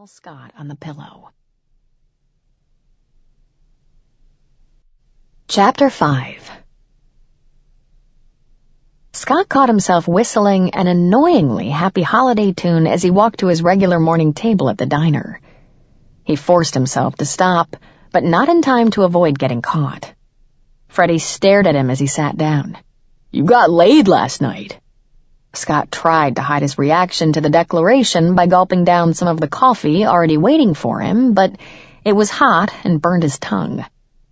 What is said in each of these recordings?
Scott on the pillow. Chapter 5. Scott caught himself whistling an annoyingly happy holiday tune as he walked to his regular morning table at the diner. He forced himself to stop, but not in time to avoid getting caught. Freddie stared at him as he sat down. "You got laid last night." Scott tried to hide his reaction to the declaration by gulping down some of the coffee already waiting for him, but it was hot and burned his tongue.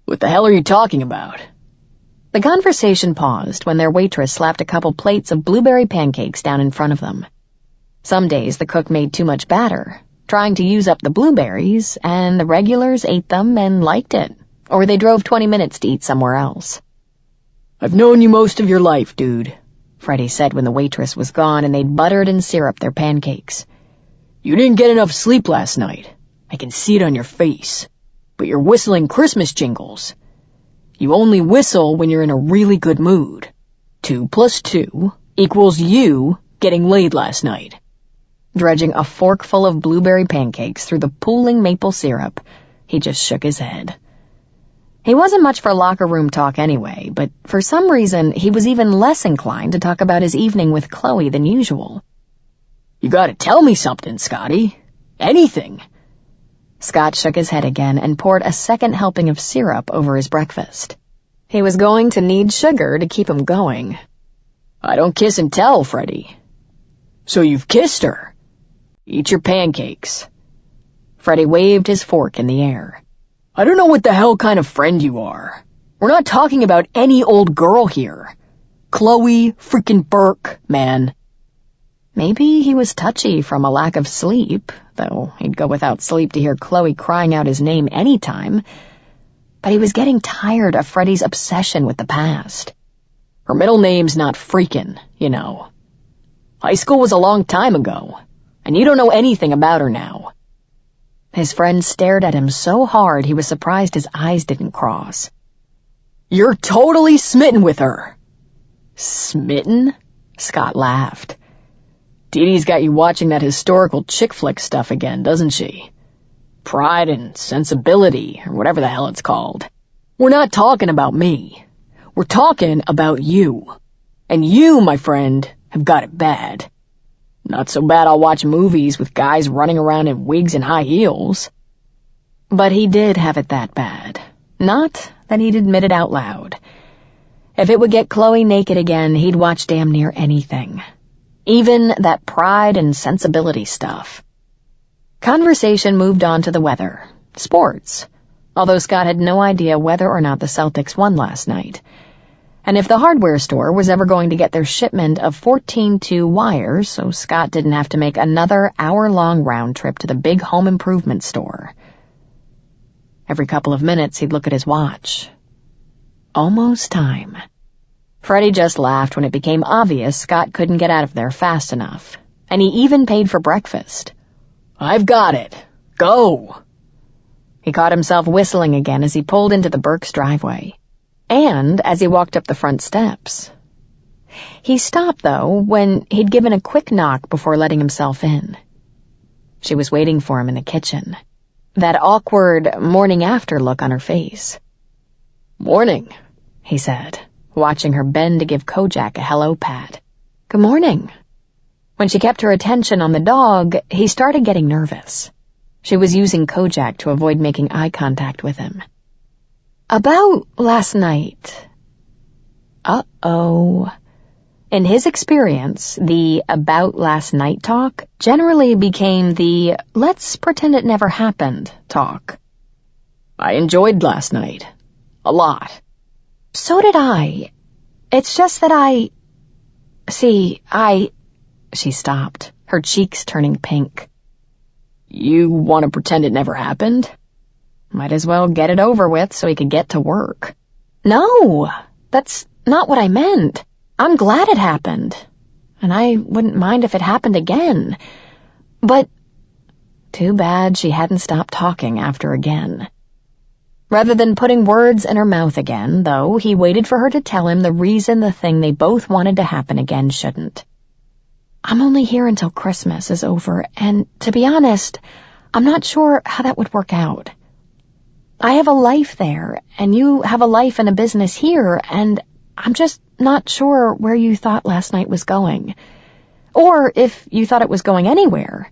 "What the hell are you talking about?" The conversation paused when their waitress slapped a couple plates of blueberry pancakes down in front of them. Some days the cook made too much batter, trying to use up the blueberries, and the regulars ate them and liked it, or they drove 20 minutes to eat somewhere else. "I've known you most of your life, dude," Freddie said when the waitress was gone and they'd buttered and syruped their pancakes. "You didn't get enough sleep last night. I can see it on your face. But you're whistling Christmas jingles. You only whistle when you're in a really good mood. 2 + 2 = you getting laid last night." Dredging a forkful of blueberry pancakes through the pooling maple syrup, he just shook his head. He wasn't much for locker room talk anyway, but for some reason he was even less inclined to talk about his evening with Chloe than usual. "You gotta tell me something, Scotty. Anything." Scott shook his head again and poured a second helping of syrup over his breakfast. He was going to need sugar to keep him going. "I don't kiss and tell, Freddie." "So you've kissed her? Eat your pancakes." Freddie waved his fork in the air. "I don't know what the hell kind of friend you are. We're not talking about any old girl here. Chloe freaking Burke, man." Maybe he was touchy from a lack of sleep, though he'd go without sleep to hear Chloe crying out his name any time. But he was getting tired of Freddie's obsession with the past. "Her middle name's not freakin', you know. High school was a long time ago, and you don't know anything about her now." His friend stared at him so hard he was surprised his eyes didn't cross. "You're totally smitten with her." "Smitten?" Scott laughed. "Dee Dee's got you watching that historical chick flick stuff again, doesn't she? Pride and Sensibility, or whatever the hell it's called. We're not talking about me. We're talking about you. And you, my friend, have got it bad. Not so bad I'll watch movies with guys running around in wigs and high heels." But he did have it that bad. Not that he'd admit it out loud. If it would get Chloe naked again, he'd watch damn near anything. Even that Pride and Sensibility stuff. Conversation moved on to the weather. Sports. Although Scott had no idea whether or not the Celtics won last night. And if the hardware store was ever going to get their shipment of 14-2 wires, so Scott didn't have to make another hour-long round trip to the big home improvement store. Every couple of minutes he'd look at his watch. Almost time. Freddie just laughed when it became obvious Scott couldn't get out of there fast enough, and he even paid for breakfast. "I've got it. Go." He caught himself whistling again as he pulled into the Burke's driveway. And as he walked up the front steps. He stopped, though, when he'd given a quick knock before letting himself in. She was waiting for him in the kitchen, that awkward morning-after look on her face. "Morning," he said, watching her bend to give Kojak a hello pat. "Good morning." When she kept her attention on the dog, he started getting nervous. She was using Kojak to avoid making eye contact with him. "About last night." Uh-oh. In his experience, the about last night talk generally became the let's pretend it never happened talk. "I enjoyed last night. A lot." "So did I. It's just that She stopped, her cheeks turning pink. "You want to pretend it never happened?" Might as well get it over with so he could get to work. "No, that's not what I meant. I'm glad it happened. And I wouldn't mind if it happened again. But..." Too bad she hadn't stopped talking after again. Rather than putting words in her mouth again, though, he waited for her to tell him the reason the thing they both wanted to happen again shouldn't. "I'm only here until Christmas is over, and to be honest, I'm not sure how that would work out. I have a life there, and you have a life and a business here, and I'm just not sure where you thought last night was going. Or if you thought it was going anywhere.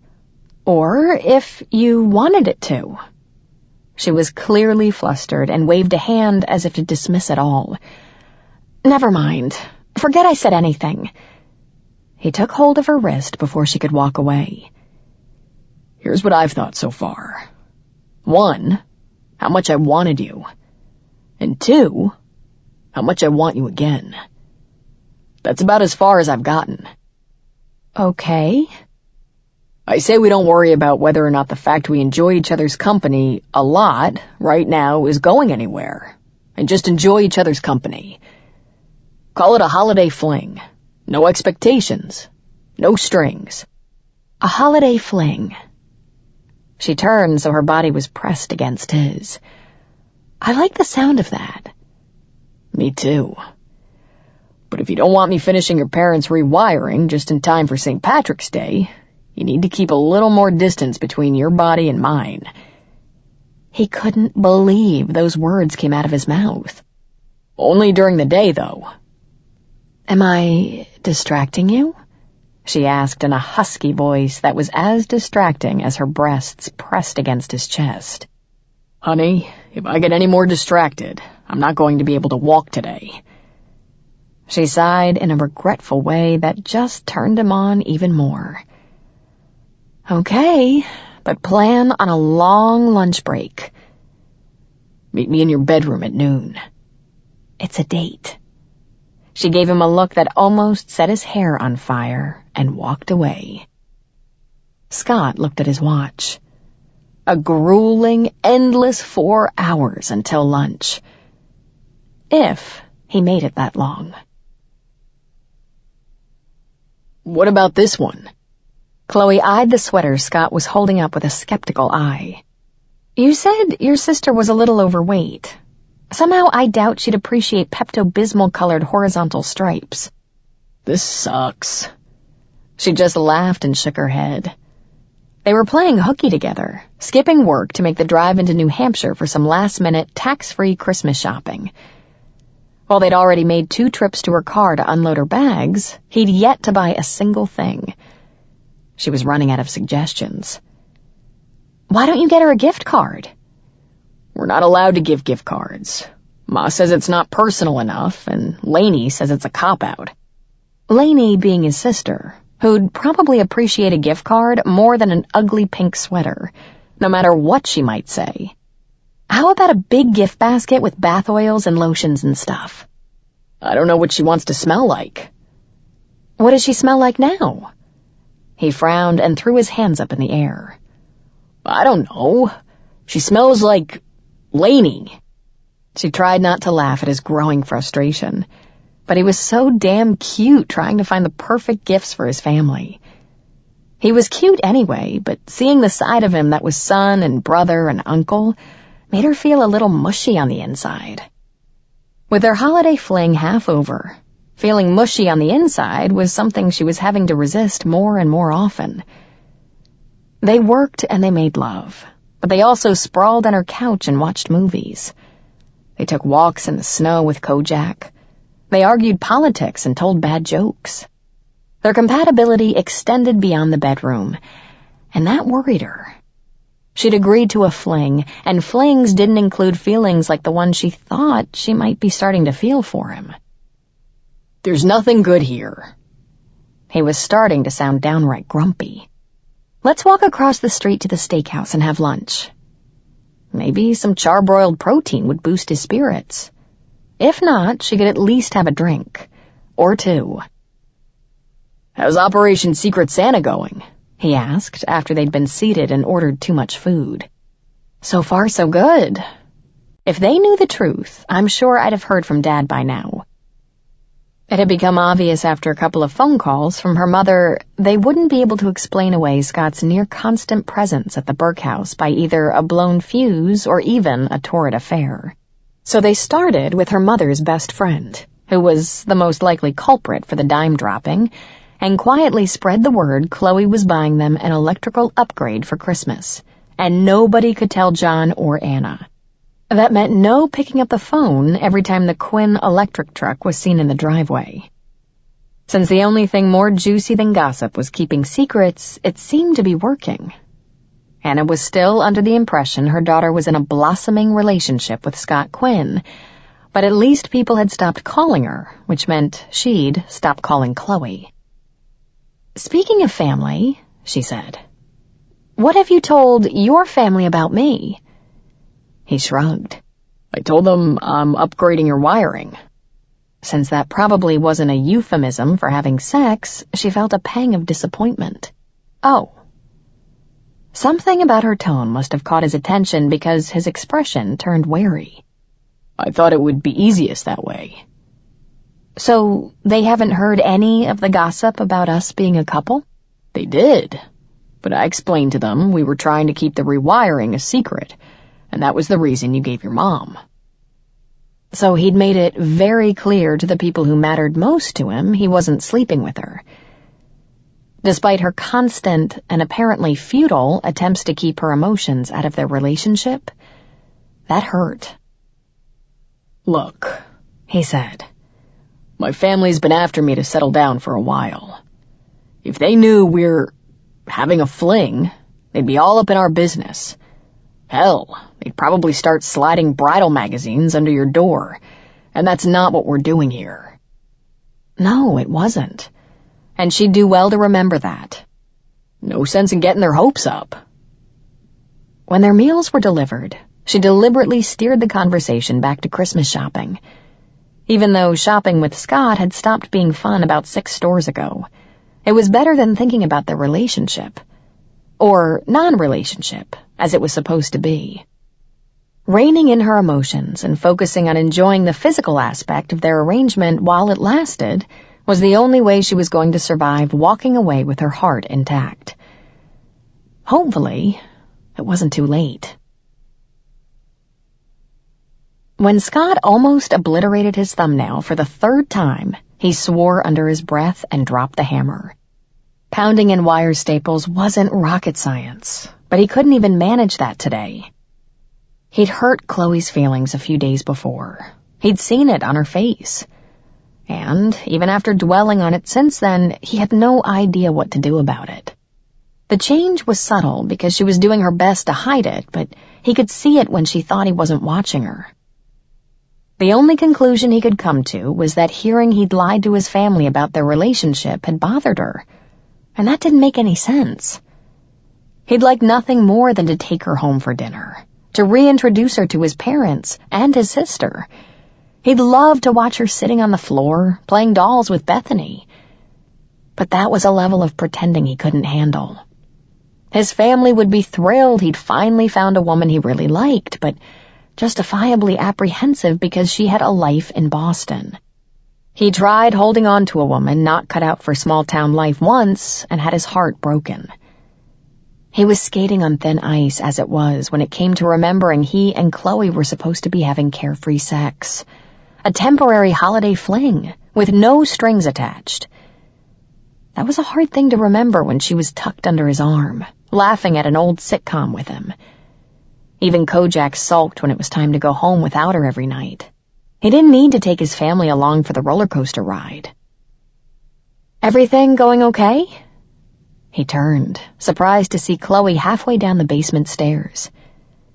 Or if you wanted it to." She was clearly flustered and waved a hand as if to dismiss it all. "Never mind. Forget I said anything." He took hold of her wrist before she could walk away. "Here's what I've thought so far. 1, how much I wanted you. And 2, how much I want you again. That's about as far as I've gotten." "Okay." "I say we don't worry about whether or not the fact we enjoy each other's company a lot right now is going anywhere, and just enjoy each other's company. Call it a holiday fling. No expectations. No strings." "A holiday fling." She turned so her body was pressed against his. "I like the sound of that." "Me too. But if you don't want me finishing your parents' rewiring just in time for St. Patrick's Day, you need to keep a little more distance between your body and mine." He couldn't believe those words came out of his mouth. "Only during the day, though." "Am I distracting you?" she asked in a husky voice that was as distracting as her breasts pressed against his chest. "Honey, if I get any more distracted, I'm not going to be able to walk today." She sighed in a regretful way that just turned him on even more. "Okay, but plan on a long lunch break." "Meet me in your bedroom at noon." "It's a date." She gave him a look that almost set his hair on fire and walked away. Scott looked at his watch. A grueling, endless 4 hours until lunch. If he made it that long. "What about this one?" Chloe eyed the sweater Scott was holding up with a skeptical eye. "You said your sister was a little overweight. Somehow I doubt she'd appreciate Pepto-Bismol-colored horizontal stripes." "This sucks." She just laughed and shook her head. They were playing hooky together, skipping work to make the drive into New Hampshire for some last-minute, tax-free Christmas shopping. While they'd already made 2 trips to her car to unload her bags, he'd yet to buy a single thing. She was running out of suggestions. "Why don't you get her a gift card?" "We're not allowed to give gift cards. Ma says it's not personal enough, and Lainey says it's a cop-out." Lainey being his sister, who'd probably appreciate a gift card more than an ugly pink sweater, no matter what she might say. How about a big gift basket with bath oils and lotions and stuff? "I don't know what she wants to smell like." "What does she smell like now?" He frowned and threw his hands up in the air. "I don't know. She smells like Lainey." She tried not to laugh at his growing frustration, but he was so damn cute trying to find the perfect gifts for his family. He was cute anyway, but seeing the side of him that was son and brother and uncle made her feel a little mushy on the inside. With their holiday fling half over, feeling mushy on the inside was something she was having to resist more and more often. They worked and they made love, but they also sprawled on her couch and watched movies. They took walks in the snow with Kojak. They argued politics and told bad jokes. Their compatibility extended beyond the bedroom, and that worried her. She'd agreed to a fling, and flings didn't include feelings like the one she thought she might be starting to feel for him. "There's nothing good here." He was starting to sound downright grumpy. "Let's walk across the street to the steakhouse and have lunch." Maybe some charbroiled protein would boost his spirits. If not, she could at least have a drink. Or 2. "How's Operation Secret Santa going?" he asked after they'd been seated and ordered too much food. "So far, so good. If they knew the truth, I'm sure I'd have heard from Dad by now." It had become obvious after a couple of phone calls from her mother they wouldn't be able to explain away Scott's near-constant presence at the Burke house by either a blown fuse or even a torrid affair. So they started with her mother's best friend, who was the most likely culprit for the dime dropping, and quietly spread the word Chloe was buying them an electrical upgrade for Christmas, and nobody could tell John or Anna. That meant no picking up the phone every time the Quinn electric truck was seen in the driveway. Since the only thing more juicy than gossip was keeping secrets, it seemed to be working. Anna was still under the impression her daughter was in a blossoming relationship with Scott Quinn, but at least people had stopped calling her, which meant she'd stopped calling Chloe. "Speaking of family," she said, "what have you told your family about me?" He shrugged. "I told them I'm upgrading your wiring." Since that probably wasn't a euphemism for having sex, she felt a pang of disappointment. Oh. Something about her tone must have caught his attention because his expression turned wary. "I thought it would be easiest that way." "So they haven't heard any of the gossip about us being a couple?" "They did, but I explained to them we were trying to keep the rewiring a secret, and that was the reason you gave your mom." So he'd made it very clear to the people who mattered most to him he wasn't sleeping with her. Despite her constant and apparently futile attempts to keep her emotions out of their relationship, that hurt. "Look," he said, "my family's been after me to settle down for a while. If they knew we're having a fling, they'd be all up in our business. Hell, they'd probably start sliding bridal magazines under your door, and that's not what we're doing here." No, it wasn't. And she'd do well to remember that. No sense in getting their hopes up. When their meals were delivered, she deliberately steered the conversation back to Christmas shopping. Even though shopping with Scott had stopped being fun about 6 stores ago, it was better than thinking about their relationship. Or non-relationship, as it was supposed to be. Reining in her emotions and focusing on enjoying the physical aspect of their arrangement while it lasted was the only way she was going to survive walking away with her heart intact. Hopefully, it wasn't too late. When Scott almost obliterated his thumbnail for the 3rd time, he swore under his breath and dropped the hammer. Pounding in wire staples wasn't rocket science, but he couldn't even manage that today. He'd hurt Chloe's feelings a few days before. He'd seen it on her face. And, even after dwelling on it since then, he had no idea what to do about it. The change was subtle because she was doing her best to hide it, but he could see it when she thought he wasn't watching her. The only conclusion he could come to was that hearing he'd lied to his family about their relationship had bothered her, and that didn't make any sense. He'd like nothing more than to take her home for dinner, to reintroduce her to his parents and his sister. He'd love to watch her sitting on the floor, playing dolls with Bethany. But that was a level of pretending he couldn't handle. His family would be thrilled he'd finally found a woman he really liked, but justifiably apprehensive because she had a life in Boston. He tried holding on to a woman not cut out for small-town life once and had his heart broken. He was skating on thin ice as it was when it came to remembering he and Chloe were supposed to be having carefree sex. A temporary holiday fling, with no strings attached. That was a hard thing to remember when she was tucked under his arm, laughing at an old sitcom with him. Even Kojak sulked when it was time to go home without her every night. He didn't need to take his family along for the roller coaster ride. "Everything going okay?" He turned, surprised to see Chloe halfway down the basement stairs.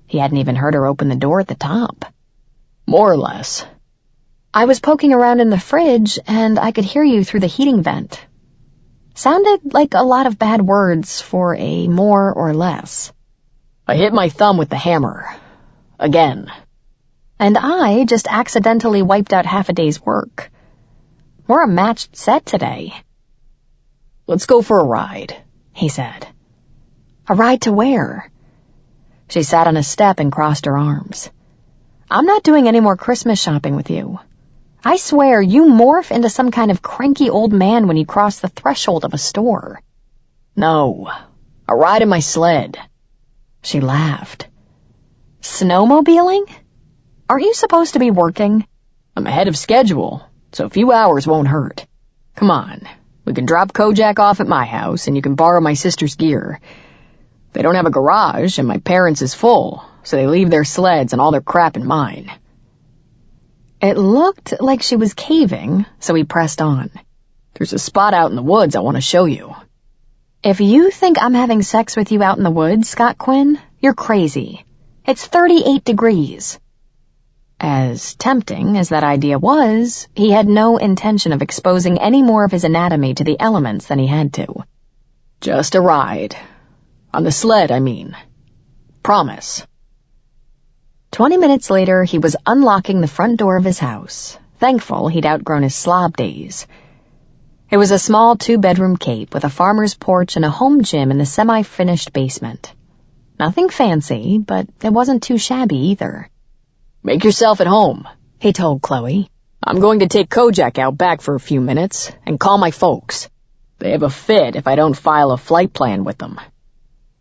He hadn't even heard her open the door at the top. "More or less." "I was poking around in the fridge, and I could hear you through the heating vent. Sounded like a lot of bad words for a more or less." "I hit my thumb with the hammer. Again." "And I just accidentally wiped out half a day's work. We're a matched set today." "Let's go for a ride," he said. "A ride to where?" She sat on a step and crossed her arms. "I'm not doing any more Christmas shopping with you. I swear you morph into some kind of cranky old man when you cross the threshold of a store." "No, a ride in my sled." She laughed. "Snowmobiling? Aren't you supposed to be working?" "I'm ahead of schedule, so a few hours won't hurt. Come on, we can drop Kojak off at my house and you can borrow my sister's gear. They don't have a garage, and my parents' is full, so they leave their sleds and all their crap in mine." It looked like she was caving, so he pressed on. "There's a spot out in the woods I want to show you." "If you think I'm having sex with you out in the woods, Scott Quinn, you're crazy. It's 38 degrees. As tempting as that idea was, he had no intention of exposing any more of his anatomy to the elements than he had to. "Just a ride. On the sled, I mean. Promise." 20 minutes later, he was unlocking the front door of his house, thankful he'd outgrown his slob days. It was a small 2-bedroom cape with a farmer's porch and a home gym in the semi-finished basement. Nothing fancy, but it wasn't too shabby either. "Make yourself at home," he told Chloe. "I'm going to take Kojak out back for a few minutes and call my folks. They have a fit if I don't file a flight plan with them."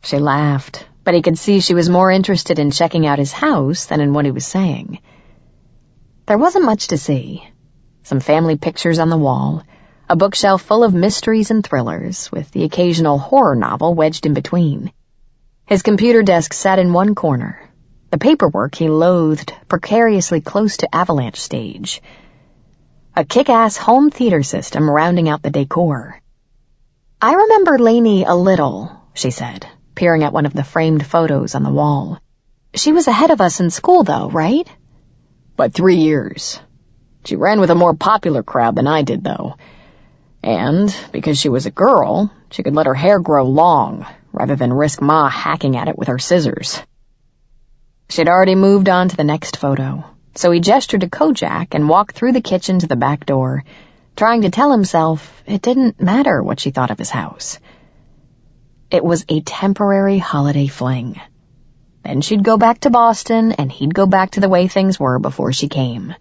She laughed, but he could see she was more interested in checking out his house than in what he was saying. There wasn't much to see. Some family pictures on the wall, a bookshelf full of mysteries and thrillers, with the occasional horror novel wedged in between. His computer desk sat in one corner, the paperwork he loathed precariously close to avalanche stage. A kick-ass home theater system rounding out the decor. "I remember Lainey a little," she said, peering at one of the framed photos on the wall. "She was ahead of us in school, though, right?" "By 3 years. She ran with a more popular crowd than I did, though. And, because she was a girl, she could let her hair grow long, rather than risk Ma hacking at it with her scissors." She'd already moved on to the next photo, so he gestured to Kojak and walked through the kitchen to the back door, trying to tell himself it didn't matter what she thought of his house. It was a temporary holiday fling. Then she'd go back to Boston, and he'd go back to the way things were before she came.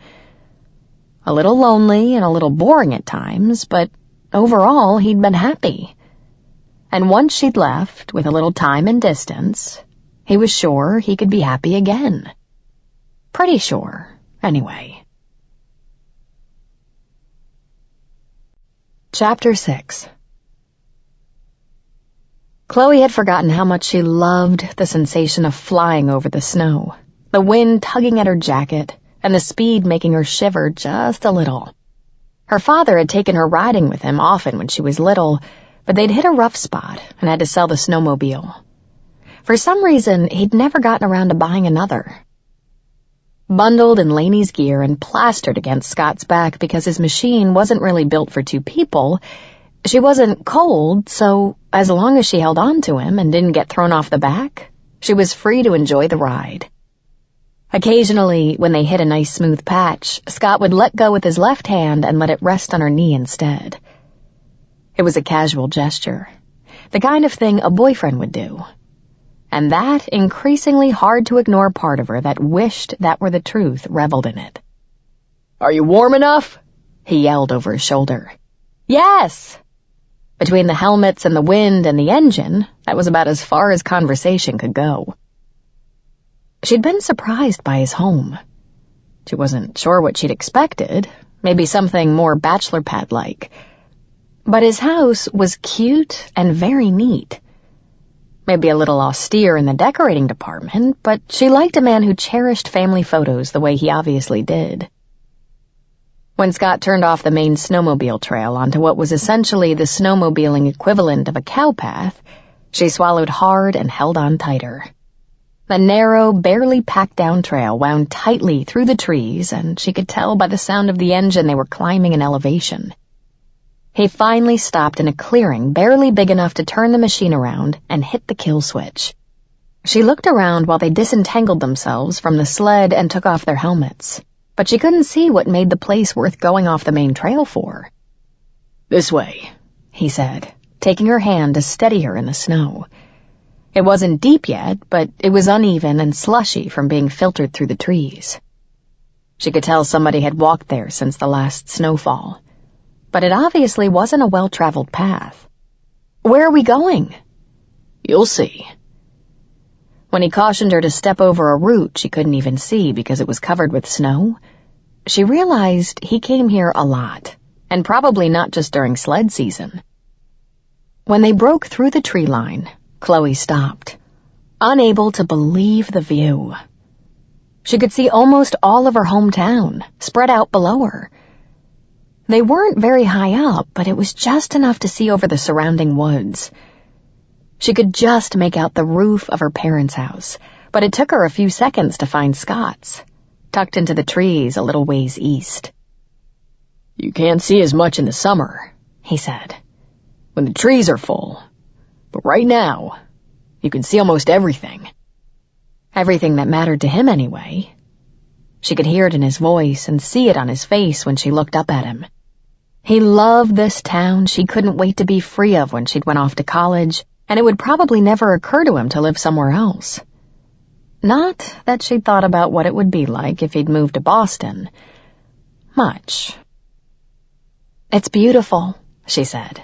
A little lonely and a little boring at times, but overall he'd been happy. And once she'd left, with a little time and distance, he was sure he could be happy again. Pretty sure, anyway. Chapter 6. Chloe had forgotten how much she loved the sensation of flying over the snow, the wind tugging at her jacket, and the speed making her shiver just a little. Her father had taken her riding with him often when she was little, but they'd hit a rough spot and had to sell the snowmobile. For some reason, he'd never gotten around to buying another. Bundled in Lainey's gear and plastered against Scott's back because his machine wasn't really built for 2 people, she wasn't cold, so as long as she held on to him and didn't get thrown off the back, she was free to enjoy the ride. Occasionally, when they hit a nice smooth patch, Scott would let go with his left hand and let it rest on her knee instead. It was a casual gesture, the kind of thing a boyfriend would do. And that increasingly hard-to-ignore part of her that wished that were the truth reveled in it. "Are you warm enough?" he yelled over his shoulder. "Yes!" Between the helmets and the wind and the engine, that was about as far as conversation could go. She'd been surprised by his home. She wasn't sure what she'd expected, maybe something more bachelor pad-like. But his house was cute and very neat. Maybe a little austere in the decorating department, but she liked a man who cherished family photos the way he obviously did. When Scott turned off the main snowmobile trail onto what was essentially the snowmobiling equivalent of a cow path, she swallowed hard and held on tighter. The narrow, barely packed-down trail wound tightly through the trees, and she could tell by the sound of the engine they were climbing an elevation. He finally stopped in a clearing barely big enough to turn the machine around and hit the kill switch. She looked around while they disentangled themselves from the sled and took off their helmets, but she couldn't see what made the place worth going off the main trail for. "This way," he said, taking her hand to steady her in the snow. It wasn't deep yet, but it was uneven and slushy from being filtered through the trees. She could tell somebody had walked there since the last snowfall, but it obviously wasn't a well-traveled path. "Where are we going?" "You'll see." When he cautioned her to step over a root she couldn't even see because it was covered with snow, she realized he came here a lot, and probably not just during sled season. When they broke through the tree line, Chloe stopped, unable to believe the view. She could see almost all of her hometown, spread out below her. They weren't very high up, but it was just enough to see over the surrounding woods. She could just make out the roof of her parents' house, but it took her a few seconds to find Scott's, tucked into the trees a little ways east. "You can't see as much in the summer," he said, "when the trees are full. But right now, you can see almost everything." Everything that mattered to him, anyway. She could hear it in his voice and see it on his face when she looked up at him. He loved this town she couldn't wait to be free of when she'd went off to college, and it would probably never occur to him to live somewhere else. Not that she'd thought about what it would be like if he'd moved to Boston. Much. "It's beautiful," she said,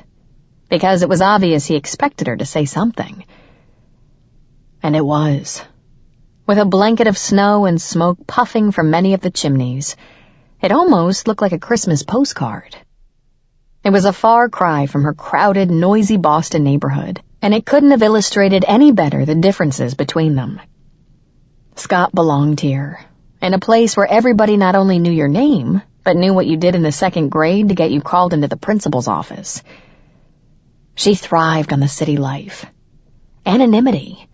because it was obvious he expected her to say something. And it was. With a blanket of snow and smoke puffing from many of the chimneys, it almost looked like a Christmas postcard. It was a far cry from her crowded, noisy Boston neighborhood, and it couldn't have illustrated any better the differences between them. Scott belonged here, in a place where everybody not only knew your name, but knew what you did in the second grade to get you called into the principal's office. She thrived on the city life. Anonymity.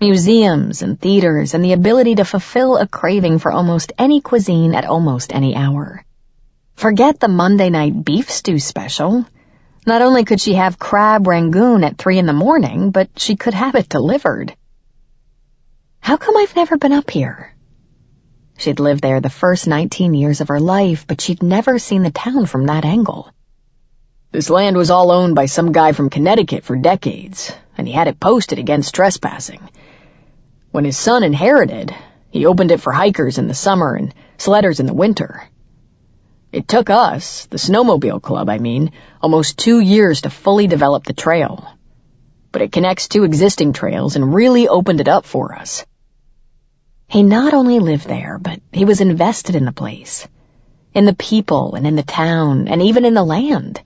Museums and theaters, and the ability to fulfill a craving for almost any cuisine at almost any hour. Forget the Monday night beef stew special. Not only could she have crab rangoon at 3 a.m, but she could have it delivered. How come I've never been up here? She'd lived there the first 19 years of her life, but she'd never seen the town from that angle. "This land was all owned by some guy from Connecticut for decades, and he had it posted against trespassing. When his son inherited, he opened it for hikers in the summer and sledders in the winter. It took us, the Snowmobile Club, almost 2 years to fully develop the trail. But it connects 2 existing trails and really opened it up for us." He not only lived there, but he was invested in the place. In the people and in the town and even in the land.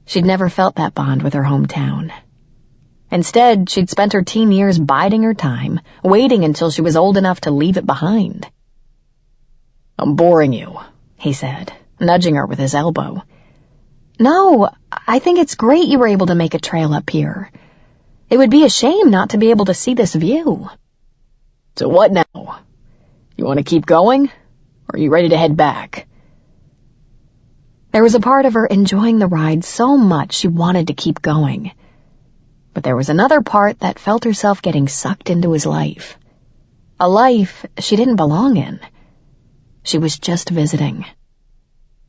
She'd never felt that bond with her hometown. Instead, she'd spent her teen years biding her time, waiting until she was old enough to leave it behind. "I'm boring you," he said, nudging her with his elbow. "No, I think it's great you were able to make a trail up here. It would be a shame not to be able to see this view." "So what now? You want to keep going? Or are you ready to head back?" There was a part of her enjoying the ride so much she wanted to keep going. But there was another part that felt herself getting sucked into his life. A life she didn't belong in. She was just visiting.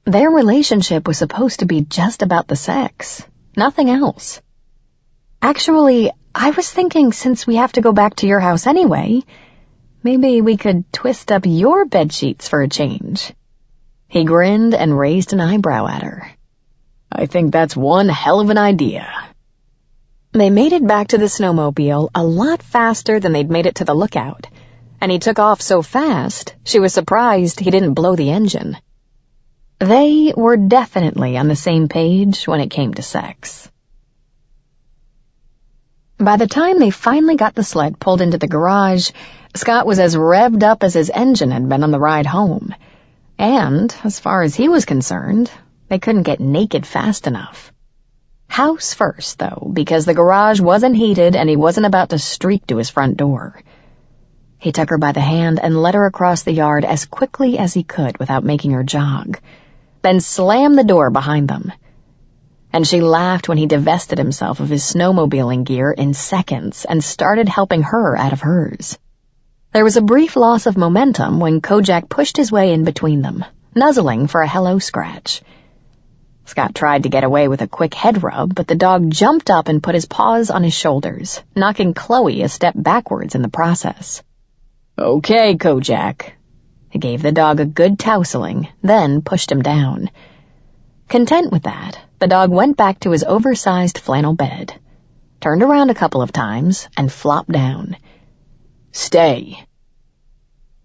Their relationship was supposed to be just about the sex, nothing else. "Actually, I was thinking since we have to go back to your house anyway, maybe we could twist up your bedsheets for a change." He grinned and raised an eyebrow at her. "I think that's one hell of an idea." They made it back to the snowmobile a lot faster than they'd made it to the lookout, and he took off so fast she was surprised he didn't blow the engine. They were definitely on the same page when it came to sex. By the time they finally got the sled pulled into the garage, Scott was as revved up as his engine had been on the ride home. And, as far as he was concerned, they couldn't get naked fast enough. House first, though, because the garage wasn't heated and he wasn't about to streak to his front door. He took her by the hand and led her across the yard as quickly as he could without making her jog, then slammed the door behind them. And she laughed when he divested himself of his snowmobiling gear in seconds and started helping her out of hers. There was a brief loss of momentum when Kojak pushed his way in between them, nuzzling for a hello scratch. Scott tried to get away with a quick head rub, but the dog jumped up and put his paws on his shoulders, knocking Chloe a step backwards in the process. "Okay, Kojak." He gave the dog a good tousling, then pushed him down. Content with that, the dog went back to his oversized flannel bed, turned around a couple of times, and flopped down. "Stay."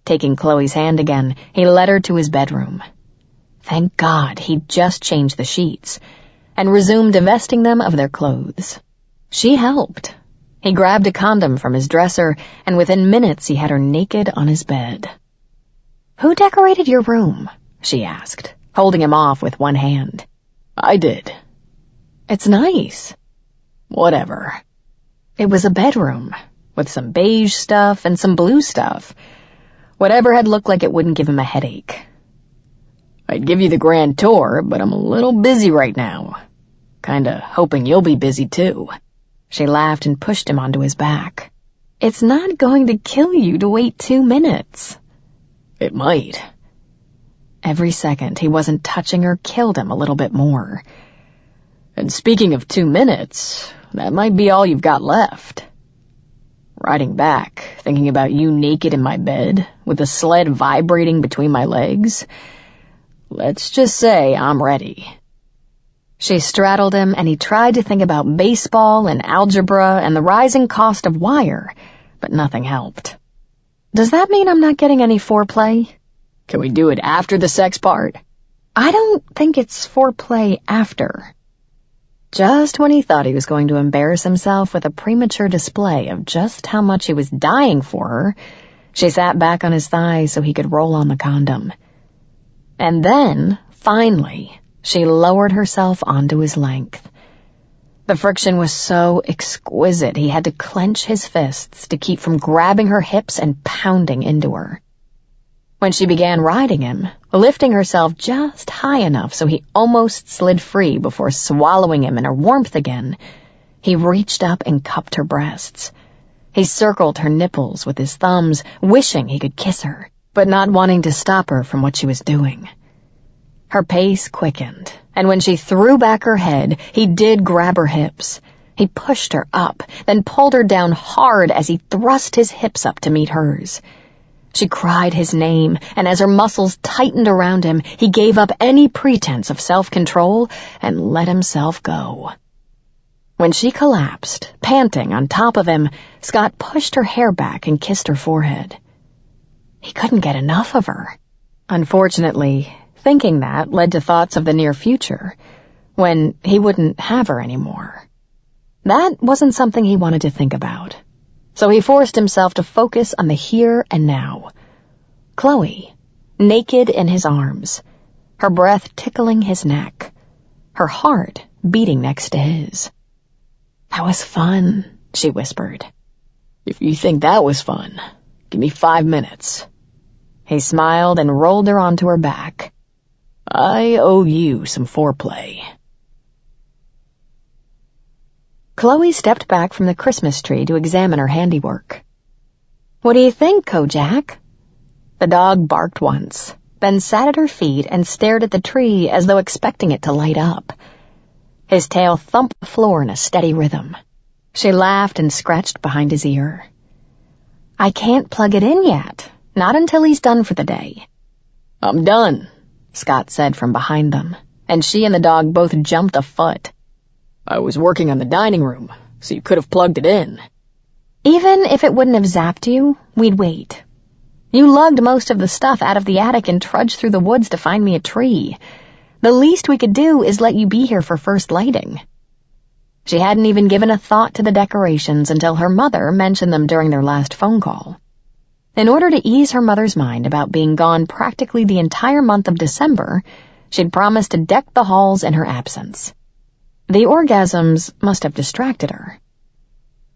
Taking Chloe's hand again, he led her to his bedroom. Thank God he'd just changed the sheets, and resumed divesting them of their clothes. She helped, He grabbed a condom from his dresser, and within minutes he had her naked on his bed. "Who decorated your room?" she asked, holding him off with one hand. "I did." "It's nice." "Whatever." It was a bedroom, with some beige stuff and some blue stuff. Whatever had looked like it wouldn't give him a headache. "I'd give you the grand tour, but I'm a little busy right now. Kinda hoping you'll be busy too." She laughed and pushed him onto his back. "It's not going to kill you to wait 2 minutes." "It might." Every second he wasn't touching her killed him a little bit more. "And speaking of 2 minutes, that might be all you've got left. Riding back, thinking about you naked in my bed, with the sled vibrating between my legs. Let's just say I'm ready." She straddled him, and he tried to think about baseball and algebra and the rising cost of wire, but nothing helped. "Does that mean I'm not getting any foreplay?" "Can we do it after the sex part?" "I don't think it's foreplay after." Just when he thought he was going to embarrass himself with a premature display of just how much he was dying for her, she sat back on his thigh so he could roll on the condom. And then, finally, she lowered herself onto his length. The friction was so exquisite he had to clench his fists to keep from grabbing her hips and pounding into her. When she began riding him, lifting herself just high enough so he almost slid free before swallowing him in her warmth again, he reached up and cupped her breasts. He circled her nipples with his thumbs, wishing he could kiss her, but not wanting to stop her from what she was doing. Her pace quickened, and when she threw back her head, he did grab her hips. He pushed her up, then pulled her down hard as he thrust his hips up to meet hers. She cried his name, and as her muscles tightened around him, he gave up any pretense of self-control and let himself go. When she collapsed, panting on top of him, Scott pushed her hair back and kissed her forehead. He couldn't get enough of her. Unfortunately, thinking that led to thoughts of the near future, when he wouldn't have her anymore. That wasn't something he wanted to think about, so he forced himself to focus on the here and now. Chloe, naked in his arms, her breath tickling his neck, her heart beating next to his. "That was fun," she whispered. "If you think that was fun, give me 5 minutes." He smiled and rolled her onto her back. "I owe you some foreplay." Chloe stepped back from the Christmas tree to examine her handiwork. "What do you think, Kojak?" The dog barked once, then sat at her feet and stared at the tree as though expecting it to light up. His tail thumped the floor in a steady rhythm. She laughed and scratched behind his ear. "I can't plug it in yet, not until he's done for the day." "I'm done," Scott said from behind them, and she and the dog both jumped a foot. "I was working on the dining room, so you could have plugged it in." "Even if it wouldn't have zapped you, we'd wait. You lugged most of the stuff out of the attic and trudged through the woods to find me a tree. The least we could do is let you be here for first lighting." She hadn't even given a thought to the decorations until her mother mentioned them during their last phone call. In order to ease her mother's mind about being gone practically the entire month of December, she'd promised to deck the halls in her absence. The orgasms must have distracted her.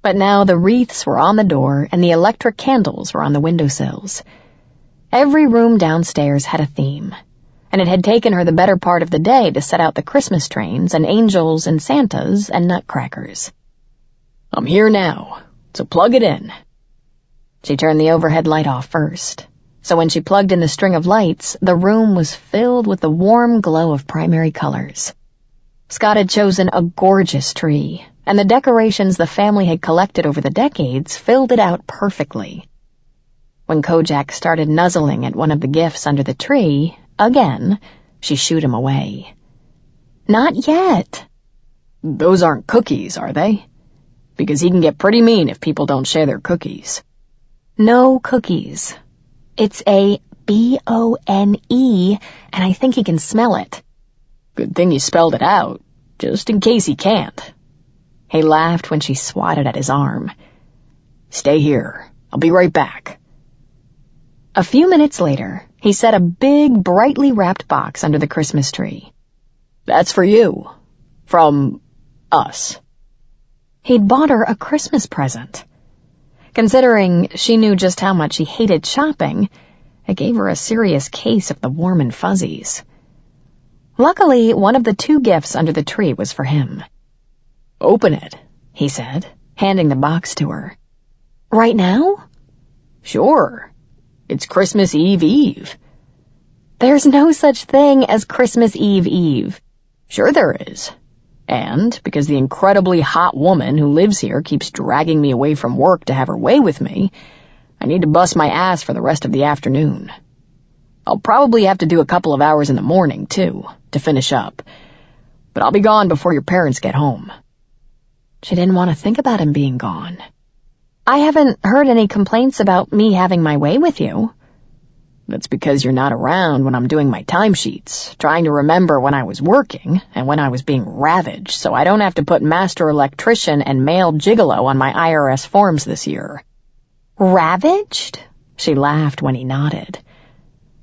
But now the wreaths were on the door and the electric candles were on the windowsills. Every room downstairs had a theme, and it had taken her the better part of the day to set out the Christmas trains and angels and Santas and nutcrackers. "I'm here now, so plug it in." She turned the overhead light off first, so when she plugged in the string of lights, the room was filled with the warm glow of primary colors. Scott had chosen a gorgeous tree, and the decorations the family had collected over the decades filled it out perfectly. When Kojak started nuzzling at one of the gifts under the tree, again, she shooed him away. "Not yet." "Those aren't cookies, are they? Because he can get pretty mean if people don't share their cookies." "No cookies. It's a B-O-N-E, and I think he can smell it." "Good thing you spelled it out, just in case he can't." He laughed when she swatted at his arm. "Stay here. I'll be right back." A few minutes later, he set a big, brightly wrapped box under the Christmas tree. "That's for you. From us." He'd bought her a Christmas present. Considering she knew just how much he hated shopping, it gave her a serious case of the warm and fuzzies. Luckily, one of the 2 gifts under the tree was for him. "Open it," he said, handing the box to her. "Right now?" "Sure. It's Christmas Eve. "There's no such thing as Christmas Eve. "Sure there is. And because the incredibly hot woman who lives here keeps dragging me away from work to have her way with me, I need to bust my ass for the rest of the afternoon. I'll probably have to do a couple of hours in the morning, too, to finish up. But I'll be gone before your parents get home." She didn't want to think about him being gone. "I haven't heard any complaints about me having my way with you." "That's because you're not around when I'm doing my timesheets, trying to remember when I was working and when I was being ravaged, so I don't have to put master electrician and male gigolo on my IRS forms this year." "Ravaged?" She laughed when he nodded.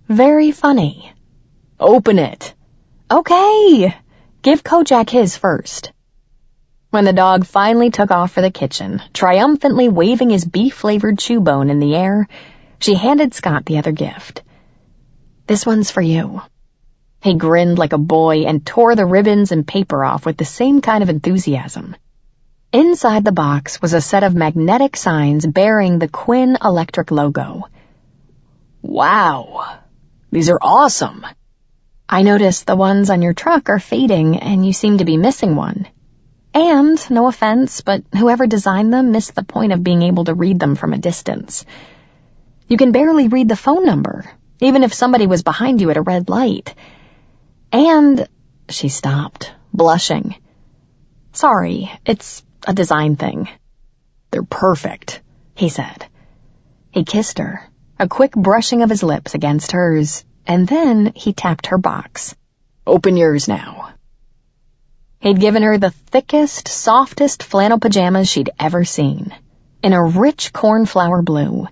"Very funny." "Open it." "Okay. Give Kojak his first." When the dog finally took off for the kitchen, triumphantly waving his beef-flavored chew bone in the air, she handed Scott the other gift. "This one's for you." He grinned like a boy and tore the ribbons and paper off with the same kind of enthusiasm. Inside the box was a set of magnetic signs bearing the Quinn Electric logo. "Wow! These are awesome!" "I noticed the ones on your truck are fading and you seem to be missing one. And, no offense, but whoever designed them missed the point of being able to read them from a distance. You can barely read the phone number, even if somebody was behind you at a red light. And," she stopped, blushing. "Sorry, it's a design thing." "They're perfect," he said. He kissed her, a quick brushing of his lips against hers, and then he tapped her box. "Open yours now." He'd given her the thickest, softest flannel pajamas she'd ever seen, in a rich cornflower blue.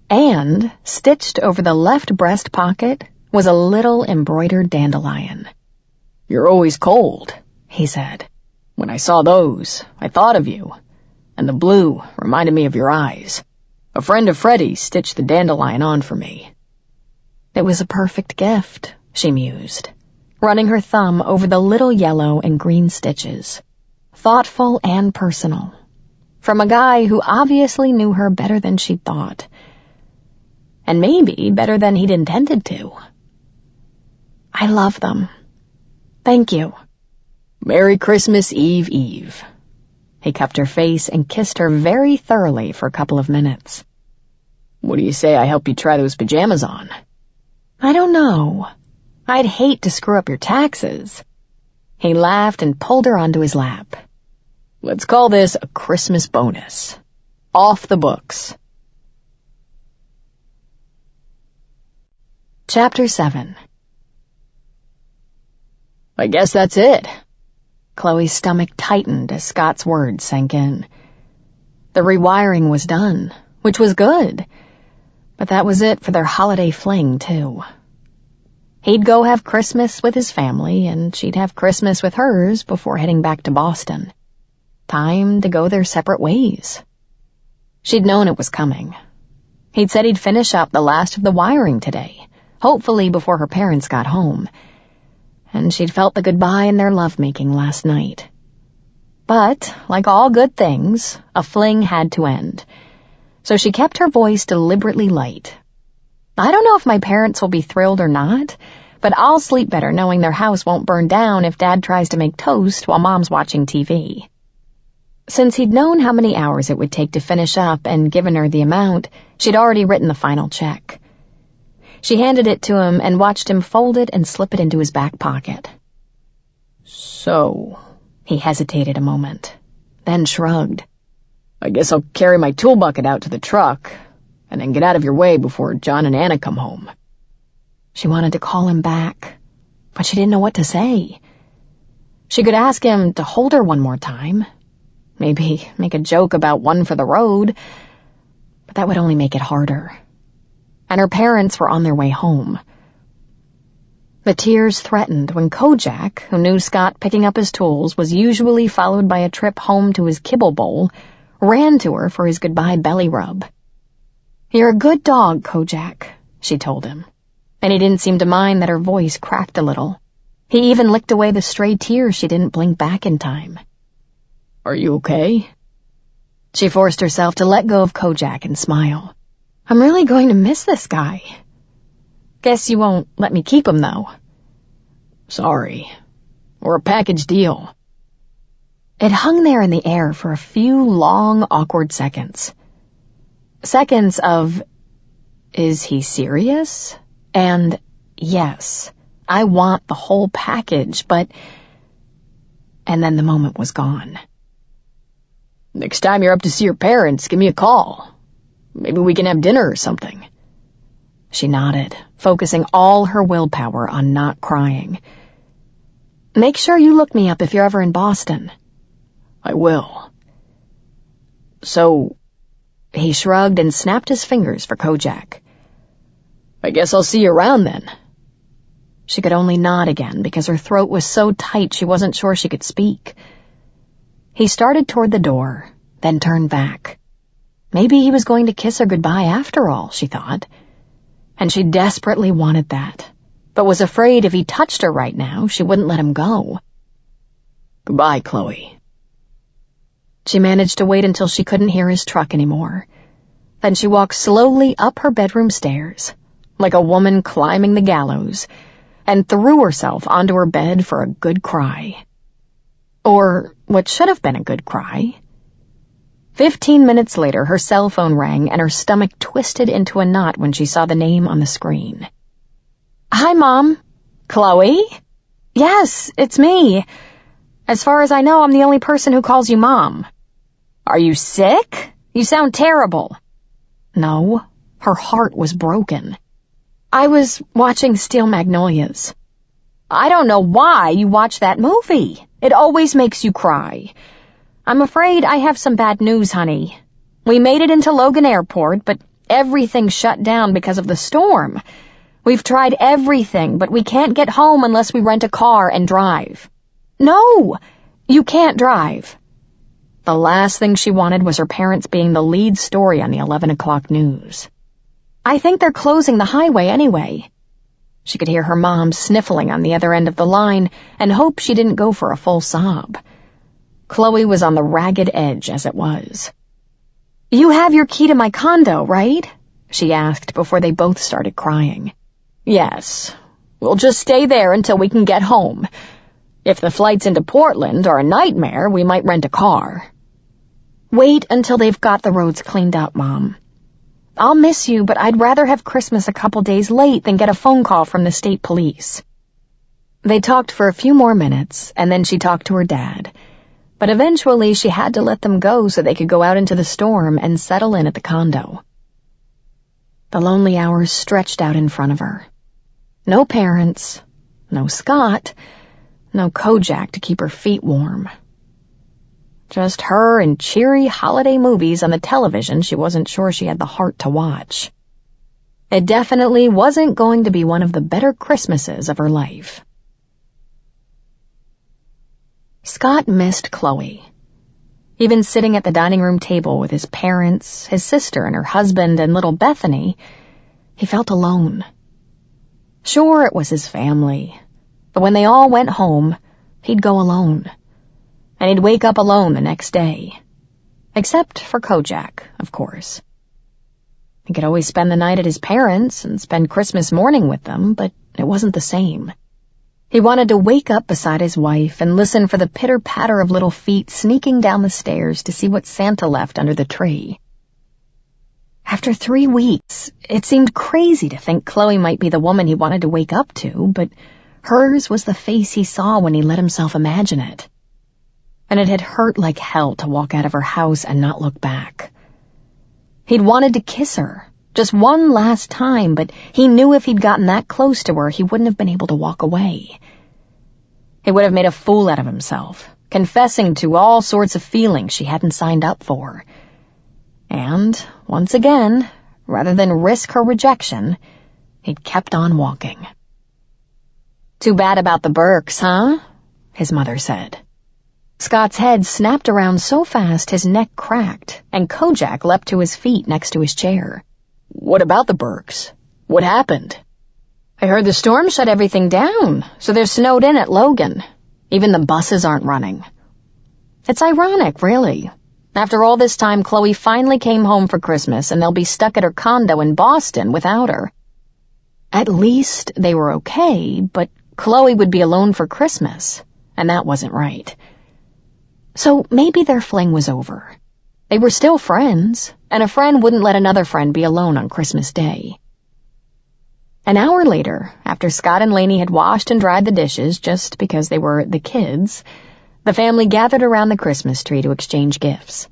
And, stitched over the left breast pocket, was a little embroidered dandelion. "You're always cold," he said. "When I saw those, I thought of you, and the blue reminded me of your eyes. A friend of Freddie's stitched the dandelion on for me." It was a perfect gift, she mused, running her thumb over the little yellow and green stitches. Thoughtful and personal. From a guy who obviously knew her better than she'd thought. And maybe better than he'd intended to. "I love them. Thank you." "Merry Christmas Eve. He cupped her face and kissed her very thoroughly for a couple of minutes. "What do you say I help you try those pajamas on?" "I don't know. I'd hate to screw up your taxes." He laughed and pulled her onto his lap. "Let's call this a Christmas bonus. Off the books." Chapter 7. "I guess that's it." Chloe's stomach tightened as Scott's words sank in. The rewiring was done, which was good. But that was it for their holiday fling, too. He'd go have Christmas with his family, and she'd have Christmas with hers before heading back to Boston. Time to go their separate ways. She'd known it was coming. He'd said he'd finish up the last of the wiring today, hopefully before her parents got home. And she'd felt the goodbye in their lovemaking last night. But, like all good things, a fling had to end. So she kept her voice deliberately light. "I don't know if my parents will be thrilled or not, but I'll sleep better knowing their house won't burn down if Dad tries to make toast while Mom's watching TV." Since he'd known how many hours it would take to finish up and given her the amount, she'd already written the final check. She handed it to him and watched him fold it and slip it into his back pocket. "So," he hesitated a moment, then shrugged. "I guess I'll carry my tool bucket out to the truck, and then get out of your way before John and Anna come home." She wanted to call him back, but she didn't know what to say. She could ask him to hold her one more time, Maybe make a joke about one for the road, but that would only make it harder. And her parents were on their way home. The tears threatened when Kojak, who knew Scott picking up his tools was usually followed by a trip home to his kibble bowl, ran to her for his goodbye belly rub. "You're a good dog, Kojak," she told him, and he didn't seem to mind that her voice cracked a little. He even licked away the stray tears she didn't blink back in time. "Are you okay?" She forced herself to let go of Kojak and smile. "I'm really going to miss this guy. Guess you won't let me keep him, though." "Sorry. We're a package deal." It hung there in the air for a few long, awkward seconds. Seconds of, is he serious? And, yes, I want the whole package, but... And then the moment was gone. "Next time you're up to see your parents, give me a call. Maybe we can have dinner or something." She nodded, focusing all her willpower on not crying. "Make sure you look me up if you're ever in Boston." "I will." "So..." He shrugged and snapped his fingers for Kojak. "I guess I'll see you around then." She could only nod again because her throat was so tight she wasn't sure she could speak. He started toward the door, then turned back. Maybe he was going to kiss her goodbye after all, she thought. And she desperately wanted that, but was afraid if he touched her right now, she wouldn't let him go. "Goodbye, Chloe." She managed to wait until she couldn't hear his truck anymore. Then she walked slowly up her bedroom stairs, like a woman climbing the gallows, and threw herself onto her bed for a good cry. Or what should have been a good cry. 15 minutes later, her cell phone rang and her stomach twisted into a knot when she saw the name on the screen. "Hi, Mom. Chloe?" "Yes, it's me. As far as I know, I'm the only person who calls you Mom." "Are you sick? You sound terrible." No, her heart was broken. "I was watching Steel Magnolias." "I don't know why you watch that movie. It always makes you cry. I'm afraid I have some bad news, honey. We made it into Logan Airport, but everything shut down because of the storm. We've tried everything, but we can't get home unless we rent a car and drive." "No, you can't drive." The last thing she wanted was her parents being the lead story on the 11 o'clock news. "I think they're closing the highway anyway." She could hear her mom sniffling on the other end of the line and hope she didn't go for a full sob. Chloe was on the ragged edge as it was. "You have your key to my condo, right?" she asked before they both started crying. "Yes. We'll just stay there until we can get home. If the flights into Portland are a nightmare, we might rent a car." "Wait until they've got the roads cleaned up, Mom. I'll miss you, but I'd rather have Christmas a couple days late than get a phone call from the state police." They talked for a few more minutes, and then she talked to her dad. But eventually she had to let them go so they could go out into the storm and settle in at the condo. The lonely hours stretched out in front of her. No parents, no Scott, no Kojak to keep her feet warm. Just her and cheery holiday movies on the television she wasn't sure she had the heart to watch. It definitely wasn't going to be one of the better Christmases of her life. Scott missed Chloe. Even sitting at the dining room table with his parents, his sister and her husband and little Bethany, he felt alone. Sure, it was his family, but when they all went home, he'd go alone. And he'd wake up alone the next day. Except for Kojak, of course. He could always spend the night at his parents' and spend Christmas morning with them, but it wasn't the same. He wanted to wake up beside his wife and listen for the pitter-patter of little feet sneaking down the stairs to see what Santa left under the tree. After 3 weeks, it seemed crazy to think Chloe might be the woman he wanted to wake up to, but hers was the face he saw when he let himself imagine it. And it had hurt like hell to walk out of her house and not look back. He'd wanted to kiss her, just one last time, but he knew if he'd gotten that close to her, he wouldn't have been able to walk away. He would have made a fool out of himself, confessing to all sorts of feelings she hadn't signed up for. And, once again, rather than risk her rejection, he'd kept on walking. "Too bad about the Burkes, huh?" his mother said. Scott's head snapped around so fast his neck cracked, and Kojak leapt to his feet next to his chair. "What about the Burkes? What happened?" "I heard the storm shut everything down, so they're snowed in at Logan. Even the buses aren't running. It's ironic, really. After all this time, Chloe finally came home for Christmas, and they'll be stuck at her condo in Boston without her. At least they were okay, but Chloe would be alone for Christmas, and that wasn't right. So maybe their fling was over. They were still friends, and a friend wouldn't let another friend be alone on Christmas Day." An hour later, after Scott and Lainey had washed and dried the dishes just because they were the kids, the family gathered around the Christmas tree to exchange gifts.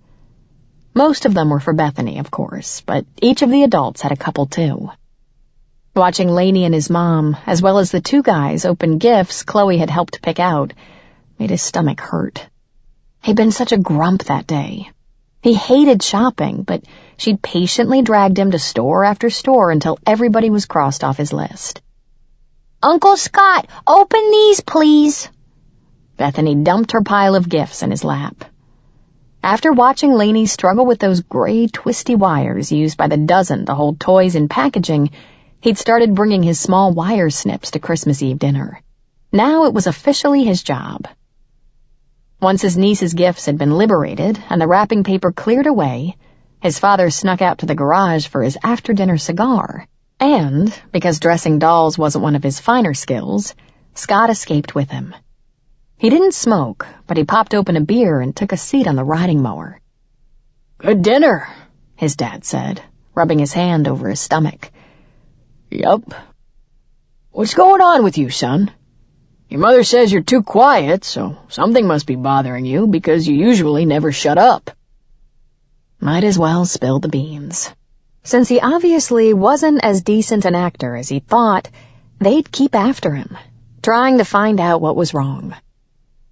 Most of them were for Bethany, of course, but each of the adults had a couple too. Watching Lainey and his mom, as well as the two guys, open gifts Chloe had helped pick out, made his stomach hurt. He'd been such a grump that day. He hated shopping, but she'd patiently dragged him to store after store until everybody was crossed off his list. "Uncle Scott, open these, please." Bethany dumped her pile of gifts in his lap. After watching Lainey struggle with those gray, twisty wires used by the dozen to hold toys in packaging, he'd started bringing his small wire snips to Christmas Eve dinner. Now it was officially his job. Once his niece's gifts had been liberated and the wrapping paper cleared away, his father snuck out to the garage for his after-dinner cigar, and, because dressing dolls wasn't one of his finer skills, Scott escaped with him. He didn't smoke, but he popped open a beer and took a seat on the riding mower. "Good dinner," his dad said, rubbing his hand over his stomach. "Yup. What's going on with you, son? Your mother says you're too quiet, so something must be bothering you because you usually never shut up." Might as well spill the beans. Since he obviously wasn't as decent an actor as he thought, they'd keep after him, trying to find out what was wrong.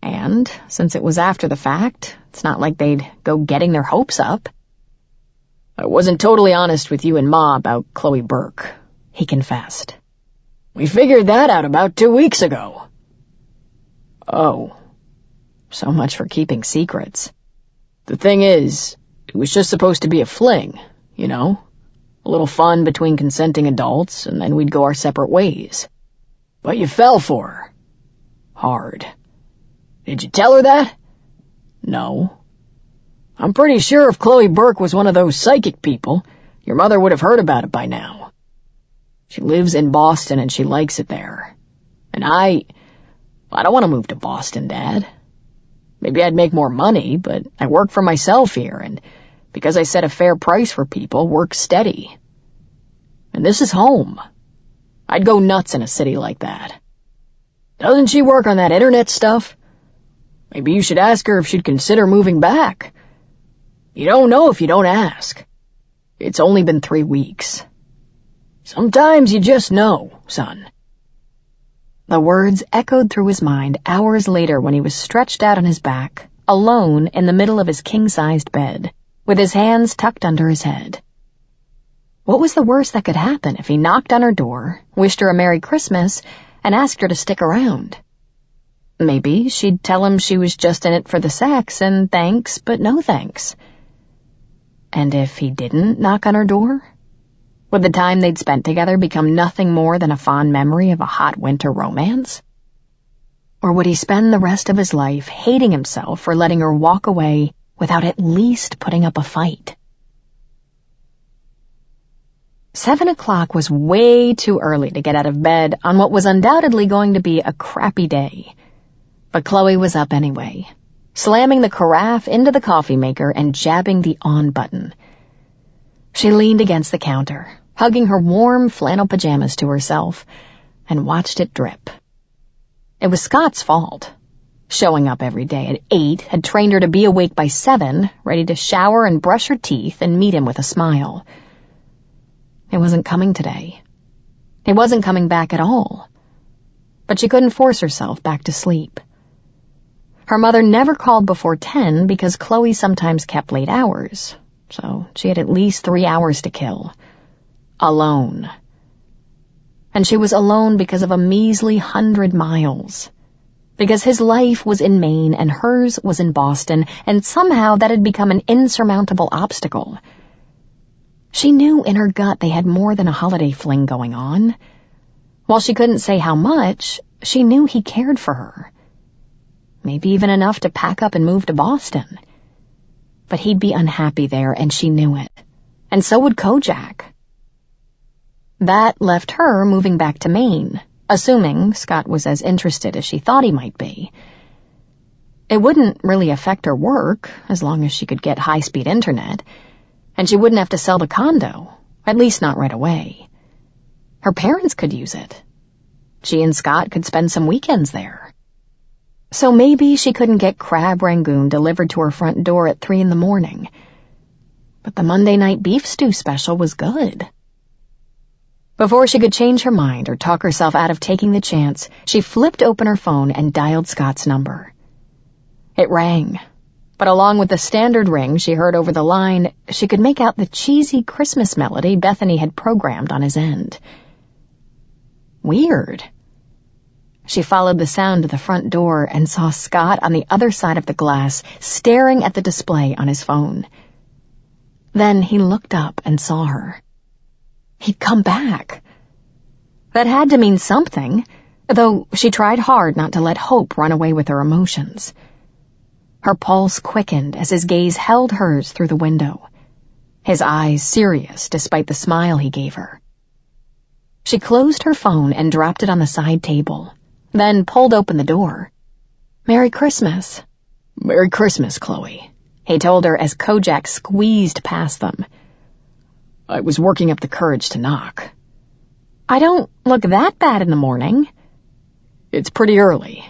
And, since it was after the fact, it's not like they'd go getting their hopes up. "I wasn't totally honest with you and Ma about Chloe Burke," he confessed. "We figured that out about 2 weeks ago." "Oh, so much for keeping secrets." "The thing is, it was just supposed to be a fling, you know? A little fun between consenting adults, and then we'd go our separate ways. But you fell for her. Hard. Did you tell her that?" "No." "I'm pretty sure if Chloe Burke was one of those psychic people, your mother would have heard about it by now. She lives in Boston and she likes it there. And I don't want to move to Boston, Dad. Maybe I'd make more money, but I work for myself here, and because I set a fair price for people, work steady. And this is home. I'd go nuts in a city like that. Doesn't she work on that internet stuff? Maybe you should ask her if she'd consider moving back. You don't know if you don't ask. It's only been 3 weeks. Sometimes you just know, son." The words echoed through his mind hours later when he was stretched out on his back, alone in the middle of his king-sized bed, with his hands tucked under his head. What was the worst that could happen if he knocked on her door, wished her a Merry Christmas, and asked her to stick around? Maybe she'd tell him she was just in it for the sex, and thanks, but no thanks. And if he didn't knock on her door? Would the time they'd spent together become nothing more than a fond memory of a hot winter romance? Or would he spend the rest of his life hating himself for letting her walk away without at least putting up a fight? 7 o'clock was way too early to get out of bed on what was undoubtedly going to be a crappy day. But Chloe was up anyway, slamming the carafe into the coffee maker and jabbing the on button. She leaned against the counter, hugging her warm flannel pajamas to herself, and watched it drip. It was Scott's fault. Showing up every day at 8 had trained her to be awake by 7, ready to shower and brush her teeth and meet him with a smile. It wasn't coming today. It wasn't coming back at all. But she couldn't force herself back to sleep. Her mother never called before 10 because Chloe sometimes kept late hours, so she had at least 3 hours to kill. Alone. And she was alone because of a measly 100 miles. Because his life was in Maine and hers was in Boston, and somehow that had become an insurmountable obstacle. She knew in her gut they had more than a holiday fling going on. While she couldn't say how much, she knew he cared for her. Maybe even enough to pack up and move to Boston. But he'd be unhappy there, and she knew it. And so would Kojak. That left her moving back to Maine, assuming Scott was as interested as she thought he might be. It wouldn't really affect her work, as long as she could get high-speed internet, and she wouldn't have to sell the condo, at least not right away. Her parents could use it. She and Scott could spend some weekends there. So maybe she couldn't get crab rangoon delivered to her front door at 3 a.m, but the Monday night beef stew special was good. Before she could change her mind or talk herself out of taking the chance, she flipped open her phone and dialed Scott's number. It rang, but along with the standard ring she heard over the line, she could make out the cheesy Christmas melody Bethany had programmed on his end. Weird. She followed the sound to the front door and saw Scott on the other side of the glass, staring at the display on his phone. Then he looked up and saw her. He'd come back. That had to mean something, though she tried hard not to let hope run away with her emotions. Her pulse quickened as his gaze held hers through the window, his eyes serious despite the smile he gave her. She closed her phone and dropped it on the side table, then pulled open the door. "Merry Christmas." "Merry Christmas, Chloe," he told her as Kojak squeezed past them. "I was working up the courage to knock." "I don't look that bad in the morning." "It's pretty early.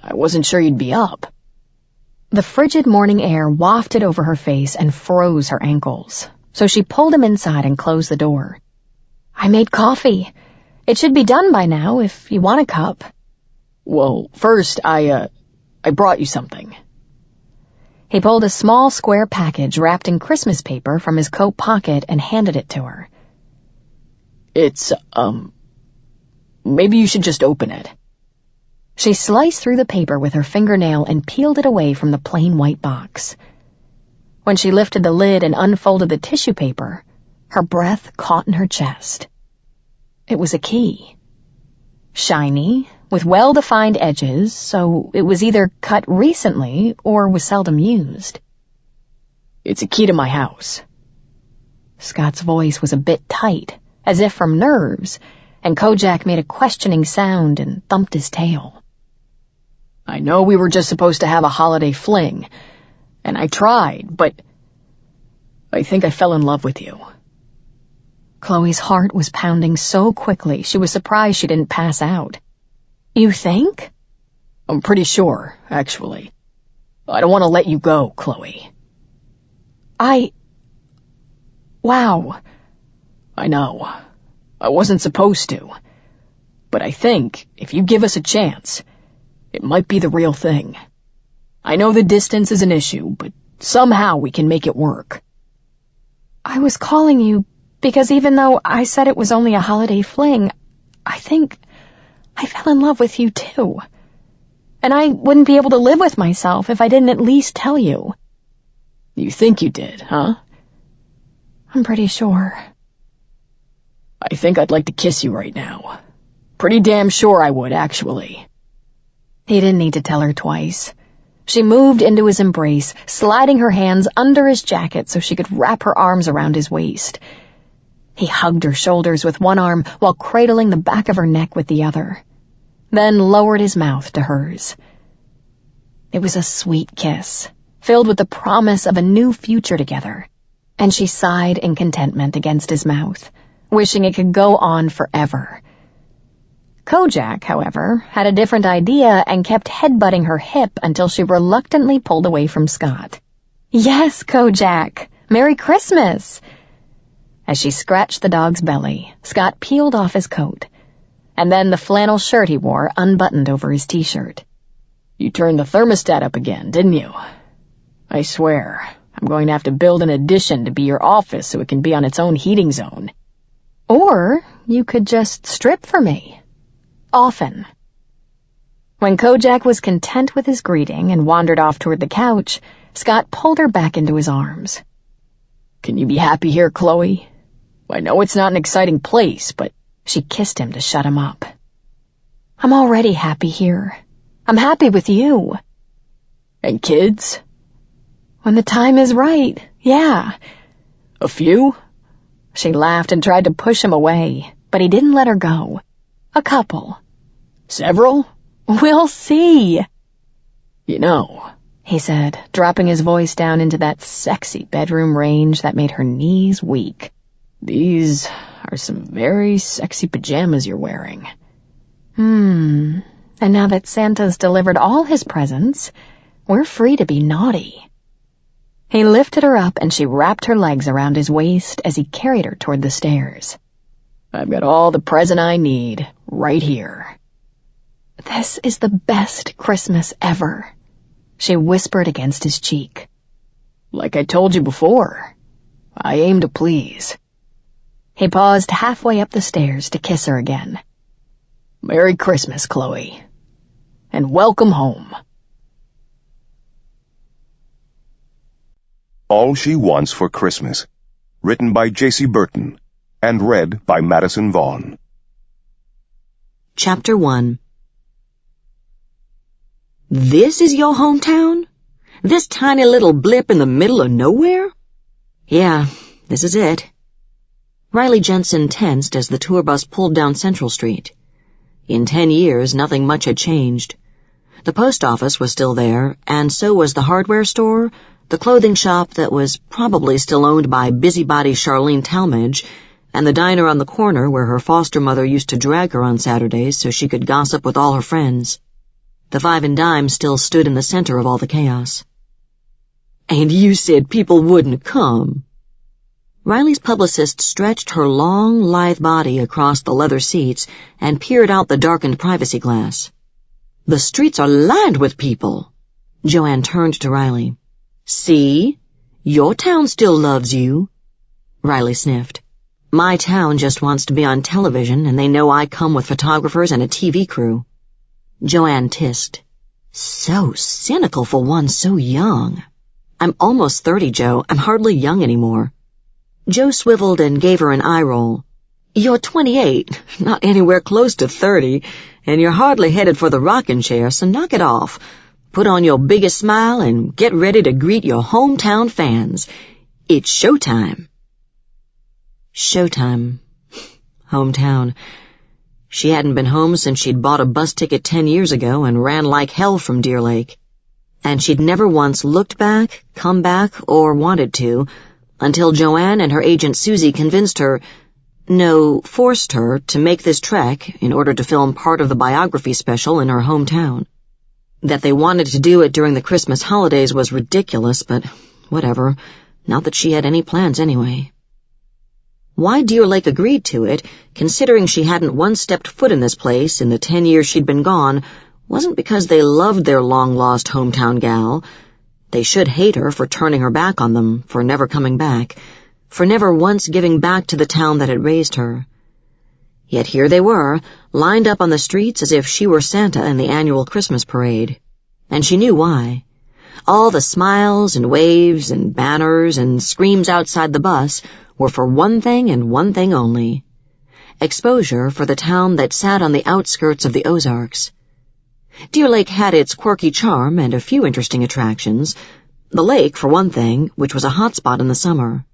I wasn't sure you'd be up." The frigid morning air wafted over her face and froze her ankles, so she pulled him inside and closed the door. "I made coffee. It should be done by now, if you want a cup." "Well, first, I brought you something." He pulled a small square package wrapped in Christmas paper from his coat pocket and handed it to her. "It's, maybe you should just open it." She sliced through the paper with her fingernail and peeled it away from the plain white box. When she lifted the lid and unfolded the tissue paper, her breath caught in her chest. It was a key. Shiny, with well-defined edges, so it was either cut recently or was seldom used. "It's a key to my house." Scott's voice was a bit tight, as if from nerves, and Kojak made a questioning sound and thumped his tail. "I know we were just supposed to have a holiday fling, and I tried, but I think I fell in love with you." Chloe's heart was pounding so quickly she was surprised she didn't pass out. "You think?" "I'm pretty sure, actually. I don't want to let you go, Chloe." Wow. "I know. I wasn't supposed to. But I think, if you give us a chance, it might be the real thing. I know the distance is an issue, but somehow we can make it work." "I was calling you because even though I said it was only a holiday fling, I think I fell in love with you too. And I wouldn't be able to live with myself if I didn't at least tell you." "You think you did, huh?" "I'm pretty sure." "I think I'd like to kiss you right now. Pretty damn sure I would, actually." He didn't need to tell her twice. She moved into his embrace, sliding her hands under his jacket so she could wrap her arms around his waist. He hugged her shoulders with one arm while cradling the back of her neck with the other, then lowered his mouth to hers. It was a sweet kiss, filled with the promise of a new future together, and she sighed in contentment against his mouth, wishing it could go on forever. Kojak, however, had a different idea and kept headbutting her hip until she reluctantly pulled away from Scott. "Yes, Kojak! Merry Christmas!" As she scratched the dog's belly, Scott peeled off his coat, and then the flannel shirt he wore unbuttoned over his t-shirt. You turned the thermostat up again, didn't you? I swear, I'm going to have to build an addition to be your office so it can be on its own heating zone. Or you could just strip for me. Often. When Kojak was content with his greeting and wandered off toward the couch, Scott pulled her back into his arms. Can you be happy here, Chloe? I know it's not an exciting place, but... She kissed him to shut him up. I'm already happy here. I'm happy with you. And kids? When the time is right, yeah. A few? She laughed and tried to push him away, but he didn't let her go. A couple. Several? We'll see. You know, he said, dropping his voice down into that sexy bedroom range that made her knees weak. These are some very sexy pajamas you're wearing. And now that Santa's delivered all his presents, we're free to be naughty. He lifted her up and she wrapped her legs around his waist as he carried her toward the stairs. I've got all the present I need right here. This is the best Christmas ever, she whispered against his cheek. Like I told you before, I aim to please. He paused halfway up the stairs to kiss her again. Merry Christmas, Chloe. And welcome home. All She Wants for Christmas. Written by Jaci Burton. And read by Madison Vaughn. Chapter 1. This is your hometown? This tiny little blip in the middle of nowhere? Yeah, this is it. Riley Jensen tensed as the tour bus pulled down Central Street. In 10 years, nothing much had changed. The post office was still there, and so was the hardware store, the clothing shop that was probably still owned by busybody Charlene Talmadge, and the diner on the corner where her foster mother used to drag her on Saturdays so she could gossip with all her friends. The Five and Dime still stood in the center of all the chaos. And you said people wouldn't come. Riley's publicist stretched her long, lithe body across the leather seats and peered out the darkened privacy glass. The streets are lined with people. Joanne turned to Riley. See? Your town still loves you. Riley sniffed. My town just wants to be on television, and they know I come with photographers and a TV crew. Joanne tissed. So cynical for one so young. I'm almost 30, Joe. I'm hardly young anymore. Joe swiveled and gave her an eye roll. You're 28, not anywhere close to 30, and you're hardly headed for the rocking chair, so knock it off. Put on your biggest smile and get ready to greet your hometown fans. It's showtime. Showtime. Hometown. She hadn't been home since she'd bought a bus ticket 10 years ago and ran like hell from Deer Lake. And she'd never once looked back, come back, or wanted to, until Joanne and her agent Susie convinced her, no, forced her to make this trek in order to film part of the biography special in her hometown. That they wanted to do it during the Christmas holidays was ridiculous, but whatever, not that she had any plans anyway. Why Deer Lake agreed to it, considering she hadn't once stepped foot in this place in the 10 years she'd been gone, wasn't because they loved their long-lost hometown gal. They should hate her for turning her back on them, for never coming back, for never once giving back to the town that had raised her. Yet here they were, lined up on the streets as if she were Santa in the annual Christmas parade. And she knew why. All the smiles and waves and banners and screams outside the bus were for one thing and one thing only. Exposure for the town that sat on the outskirts of the Ozarks. Deer Lake had its quirky charm and a few interesting attractions. The lake, for one thing, which was a hot spot in the summer.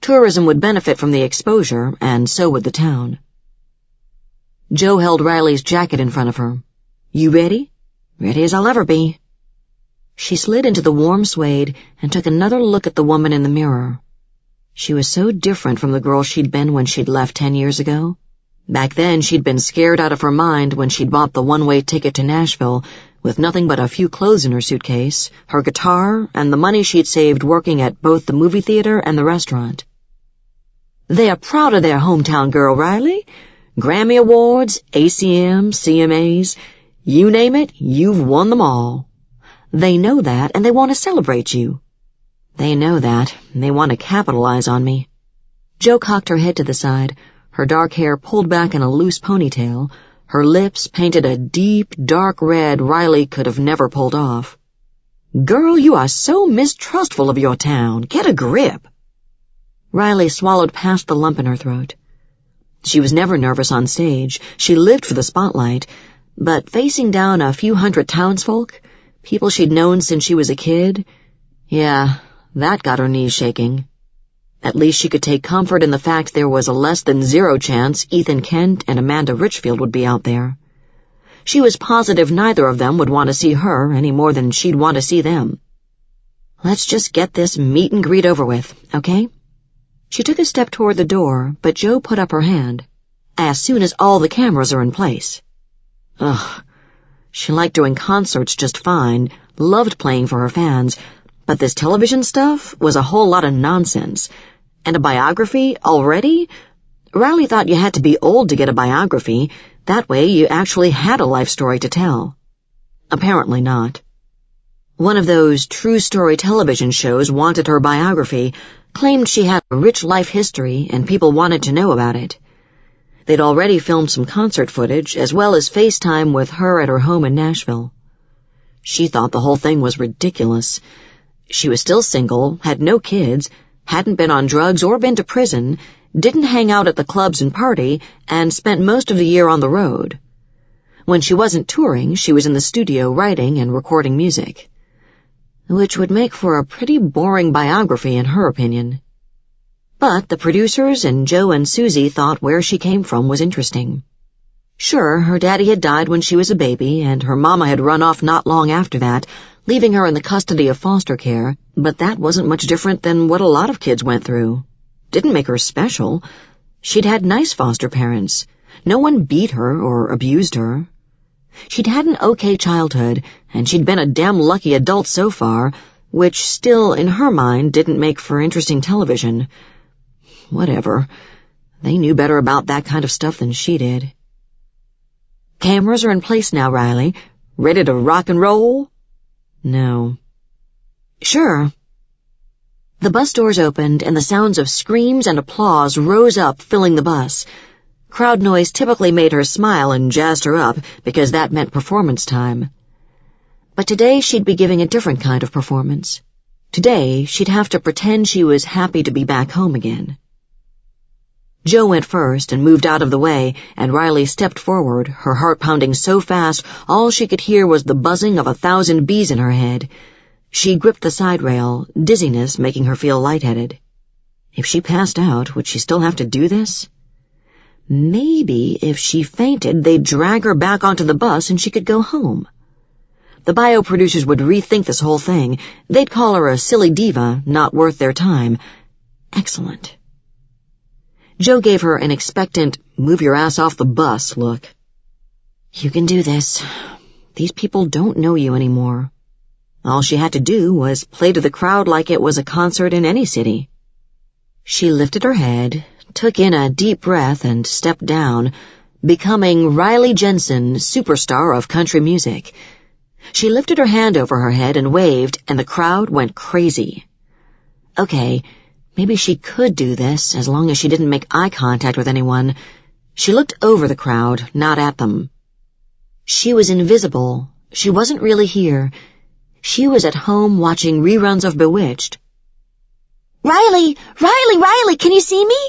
Tourism would benefit from the exposure, and so would the town. Joe held Riley's jacket in front of her. You ready? Ready as I'll ever be. She slid into the warm suede and took another look at the woman in the mirror. She was so different from the girl she'd been when she'd left 10 years ago. Back then, she'd been scared out of her mind when she'd bought the one-way ticket to Nashville, with nothing but a few clothes in her suitcase, her guitar, and the money she'd saved working at both the movie theater and the restaurant. They are proud of their hometown girl, Riley. Grammy Awards, ACM, CMAs. You name it, you've won them all. They know that, and they want to celebrate you. They know that, and they want to capitalize on me. Jo cocked her head to the side, her dark hair pulled back in a loose ponytail, her lips painted a deep, dark red Riley could have never pulled off. Girl, you are so mistrustful of your town. Get a grip. Riley swallowed past the lump in her throat. She was never nervous on stage. She lived for the spotlight. But facing down a few hundred townsfolk, people she'd known since she was a kid, yeah, that got her knees shaking. At least she could take comfort in the fact there was a less than zero chance Ethan Kent and Amanda Richfield would be out there. She was positive neither of them would want to see her any more than she'd want to see them. Let's just get this meet and greet over with, okay? She took a step toward the door, but Jo put up her hand. As soon as all the cameras are in place. Ugh. She liked doing concerts just fine, loved playing for her fans, but this television stuff was a whole lot of nonsense. And a biography already? Riley thought you had to be old to get a biography. That way you actually had a life story to tell. Apparently not. One of those true story television shows wanted her biography, claimed she had a rich life history, and people wanted to know about it. They'd already filmed some concert footage, as well as FaceTime with her at her home in Nashville. She thought the whole thing was ridiculous. She was still single, had no kids, hadn't been on drugs or been to prison, didn't hang out at the clubs and party, and spent most of the year on the road. When she wasn't touring, she was in the studio writing and recording music. Which would make for a pretty boring biography in her opinion. But the producers and Jo and Susie thought where she came from was interesting. Sure, her daddy had died when she was a baby, and her mama had run off not long after that, leaving her in the custody of foster care, but that wasn't much different than what a lot of kids went through. Didn't make her special. She'd had nice foster parents. No one beat her or abused her. She'd had an okay childhood, and she'd been a damn lucky adult so far, which still, in her mind, didn't make for interesting television. Whatever. They knew better about that kind of stuff than she did. Cameras are in place now, Riley. Ready to rock and roll? No. Sure. The bus doors opened, and the sounds of screams and applause rose up, filling the bus. Crowd noise typically made her smile and jazzed her up, because that meant performance time. But today she'd be giving a different kind of performance. Today she'd have to pretend she was happy to be back home again. Jo went first and moved out of the way, and Riley stepped forward, her heart pounding so fast all she could hear was the buzzing of 1,000 bees in her head. She gripped the side rail, dizziness making her feel lightheaded. If she passed out, would she still have to do this? Maybe if she fainted, they'd drag her back onto the bus and she could go home. The bio producers would rethink this whole thing. They'd call her a silly diva, not worth their time. Excellent. Jo gave her an expectant, move-your-ass-off-the-bus look. You can do this. These people don't know you anymore. All she had to do was play to the crowd like it was a concert in any city. She lifted her head, took in a deep breath, and stepped down, becoming Riley Jensen, superstar of country music. She lifted her hand over her head and waved, and the crowd went crazy. Okay, maybe she could do this, as long as she didn't make eye contact with anyone. She looked over the crowd, not at them. She was invisible. She wasn't really here. She was at home watching reruns of Bewitched. Riley! Riley! Can you see me?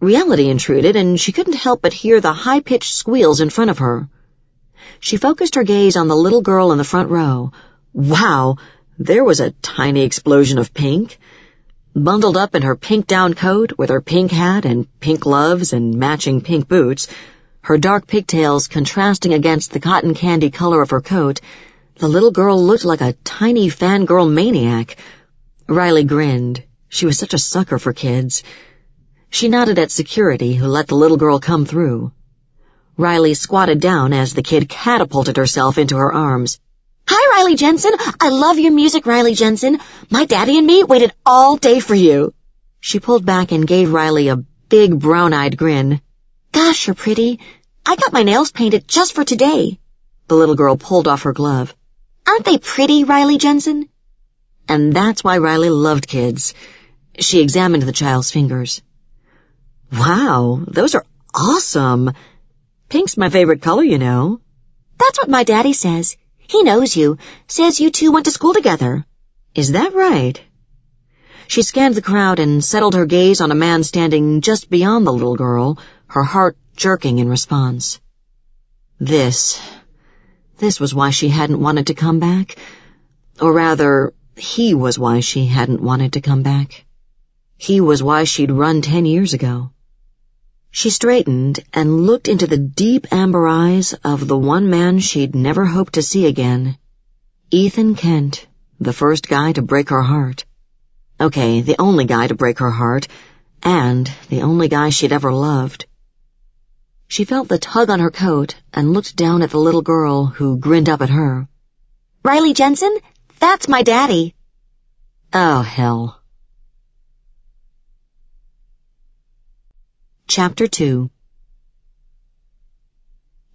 Reality intruded, and she couldn't help but hear the high-pitched squeals in front of her. She focused her gaze on the little girl in the front row. Wow, there was a tiny explosion of pink. Bundled up in her pink down coat, with her pink hat and pink gloves and matching pink boots, her dark pigtails contrasting against the cotton candy color of her coat, the little girl looked like a tiny fangirl maniac. Riley grinned. She was such a sucker for kids. She nodded at security, who let the little girl come through. Riley squatted down as the kid catapulted herself into her arms. Hi, Riley Jensen. I love your music, Riley Jensen. My daddy and me waited all day for you. She pulled back and gave Riley a big brown-eyed grin. Gosh, you're pretty. I got my nails painted just for today. The little girl pulled off her glove. "Aren't they pretty, Riley Jensen?" And that's why Riley loved kids. She examined the child's fingers. "Wow, those are awesome. Pink's my favorite color, you know." "That's what my daddy says. He knows you. Says you two went to school together." "Is that right?" She scanned the crowd and settled her gaze on a man standing just beyond the little girl, her heart jerking in response. This was why she hadn't wanted to come back. Or rather, he was why she hadn't wanted to come back. He was why she'd run 10 years ago. She straightened and looked into the deep amber eyes of the one man she'd never hoped to see again. Ethan Kent, the first guy to break her heart. Okay, the only guy to break her heart, and the only guy she'd ever loved. She felt the tug on her coat and looked down at the little girl who grinned up at her. "Riley Jensen? That's my daddy." Oh, hell. Chapter 2.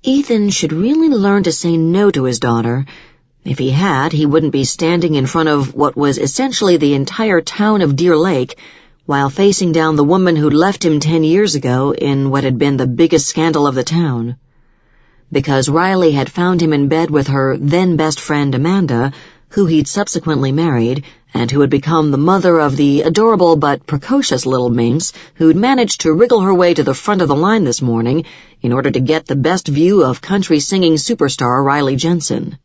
Ethan should really learn to say no to his daughter. If he had, he wouldn't be standing in front of what was essentially the entire town of Deer Lake while facing down the woman who'd left him 10 years ago in what had been the biggest scandal of the town. Because Riley had found him in bed with her then-best friend Amanda, who he'd subsequently married, and who had become the mother of the adorable but precocious little minx who'd managed to wriggle her way to the front of the line this morning in order to get the best view of country-singing superstar Riley Jensen.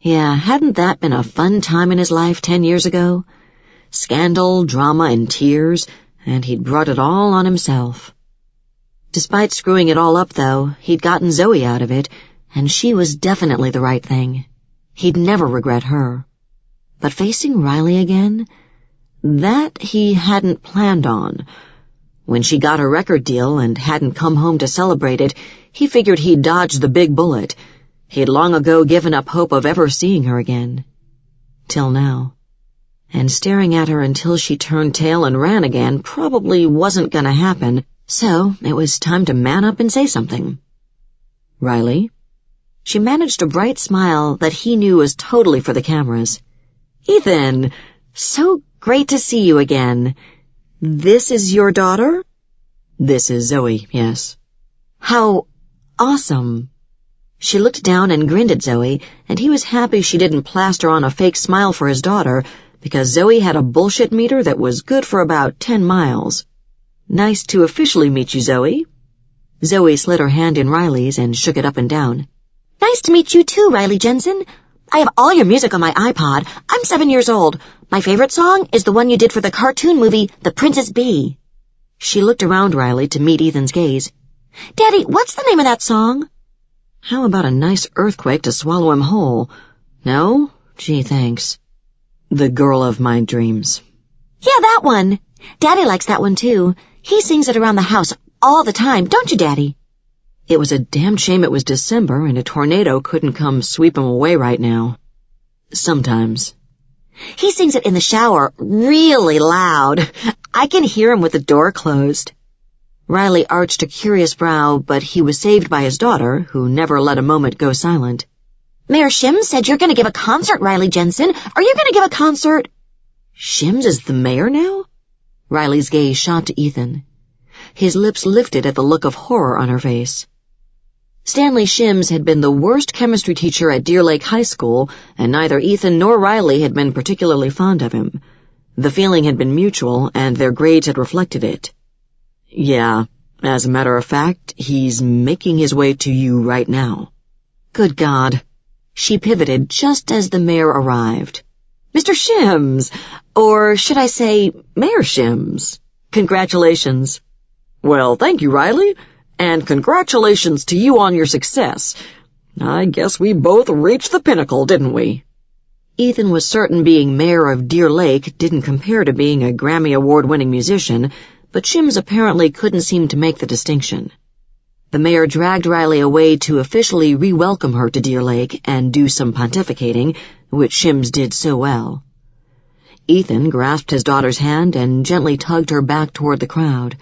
Yeah, hadn't that been a fun time in his life 10 years ago? Scandal, drama, and tears, and he'd brought it all on himself. Despite screwing it all up, though, he'd gotten Zoe out of it, and she was definitely the right thing. He'd never regret her. But facing Riley again? That he hadn't planned on. When she got her record deal and hadn't come home to celebrate it, he figured he'd dodged the big bullet. He'd long ago given up hope of ever seeing her again. Till now. And staring at her until she turned tail and ran again probably wasn't gonna happen, so it was time to man up and say something. "Riley?" She managed a bright smile that he knew was totally for the cameras. "Ethan, so great to see you again. This is your daughter?" "This is Zoe, yes." "How awesome." She looked down and grinned at Zoe, and he was happy she didn't plaster on a fake smile for his daughter, because Zoe had a bullshit meter that was good for about 10 miles. "Nice to officially meet you, Zoe." Zoe slid her hand in Riley's and shook it up and down. "Nice to meet you too, Riley Jensen. I have all your music on my iPod. I'm 7 years old. My favorite song is the one you did for the cartoon movie, The Princess Bee." She looked around Riley to meet Ethan's gaze. "Daddy, what's the name of that song?" How about a nice earthquake to swallow him whole? No? Gee, thanks. "The Girl of My Dreams." "Yeah, that one. Daddy likes that one too. He sings it around the house all the time, don't you, Daddy?" It was a damn shame it was December and a tornado couldn't come sweep him away right now. "Sometimes." "He sings it in the shower really loud. I can hear him with the door closed." Riley arched a curious brow, but he was saved by his daughter, who never let a moment go silent. "Mayor Shims said you're going to give a concert, Riley Jensen. Are you going to give a concert?" "Shims is the mayor now?" Riley's gaze shot to Ethan. His lips lifted at the look of horror on her face. Stanley Shims had been the worst chemistry teacher at Deer Lake High School, and neither Ethan nor Riley had been particularly fond of him. The feeling had been mutual, and their grades had reflected it. "Yeah, as a matter of fact, he's making his way to you right now." Good God. She pivoted just as the mayor arrived. "Mr. Shims, or should I say Mayor Shims, congratulations." "Well, thank you, Riley, and congratulations to you on your success. I guess we both reached the pinnacle, didn't we?" Ethan was certain being mayor of Deer Lake didn't compare to being a Grammy Award-winning musician, but Shims apparently couldn't seem to make the distinction. The mayor dragged Riley away to officially re-welcome her to Deer Lake and do some pontificating, which Shims did so well. Ethan grasped his daughter's hand and gently tugged her back toward the crowd.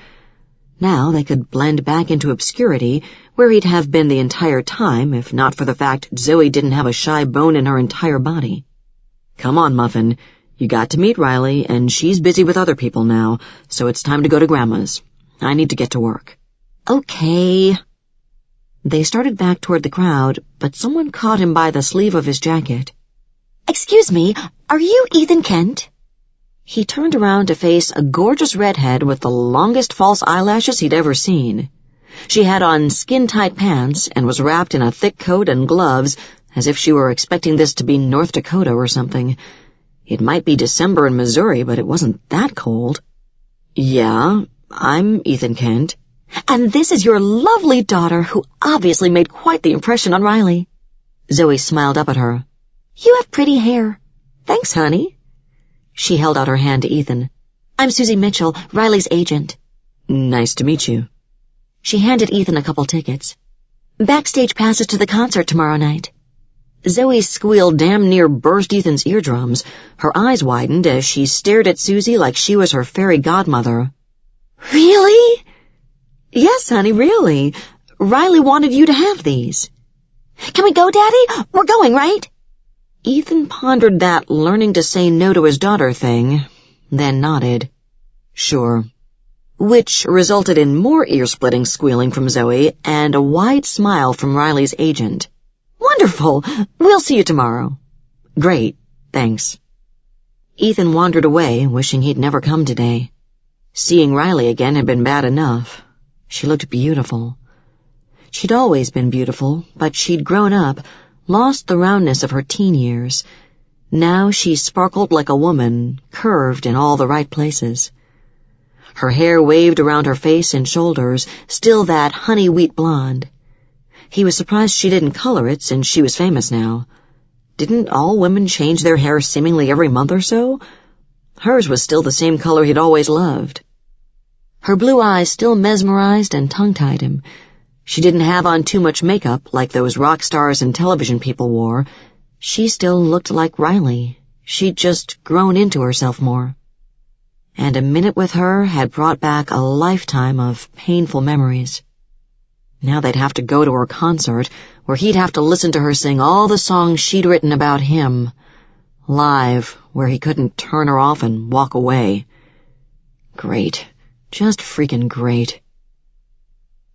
Now they could blend back into obscurity, where he'd have been the entire time if not for the fact Zoe didn't have a shy bone in her entire body. Come on, Muffin. You got to meet Riley, and she's busy with other people now, so it's time to go to Grandma's. I need to get to work. Okay. They started back toward the crowd, but someone caught him by the sleeve of his jacket. Excuse me, are you Ethan Kent? He turned around to face a gorgeous redhead with the longest false eyelashes he'd ever seen. She had on skin-tight pants and was wrapped in a thick coat and gloves, as if she were expecting this to be North Dakota or something. It might be December in Missouri, but it wasn't that cold. Yeah, I'm Ethan Kent. And this is your lovely daughter, who obviously made quite the impression on Riley. Zoe smiled up at her. You have pretty hair. Thanks, honey. She held out her hand to Ethan. I'm Susie Mitchell, Riley's agent. Nice to meet you. She handed Ethan a couple tickets. Backstage passes to the concert tomorrow night. Zoe's squeal damn near burst Ethan's eardrums. Her eyes widened as she stared at Susie like she was her fairy godmother. Really? Yes, honey, really. Riley wanted you to have these. Can we go, Daddy? We're going, right? Ethan pondered that learning to say no to his daughter thing, then nodded. Sure. Which resulted in more ear-splitting squealing from Zoe and a wide smile from Riley's agent. Wonderful! We'll see you tomorrow. Great, thanks. Ethan wandered away, wishing he'd never come today. Seeing Riley again had been bad enough. She looked beautiful. She'd always been beautiful, but she'd grown up, lost the roundness of her teen years. Now she sparkled like a woman, curved in all the right places. Her hair waved around her face and shoulders, still that honey wheat blonde. He was surprised she didn't color it since she was famous now. Didn't all women change their hair seemingly every month or so? Hers was still the same color he'd always loved. Her blue eyes still mesmerized and tongue-tied him. She didn't have on too much makeup like those rock stars and television people wore. She still looked like Riley. She'd just grown into herself more. And a minute with her had brought back a lifetime of painful memories. Now they'd have to go to her concert, where he'd have to listen to her sing all the songs she'd written about him. Live, where he couldn't turn her off and walk away. Great. Just freaking great.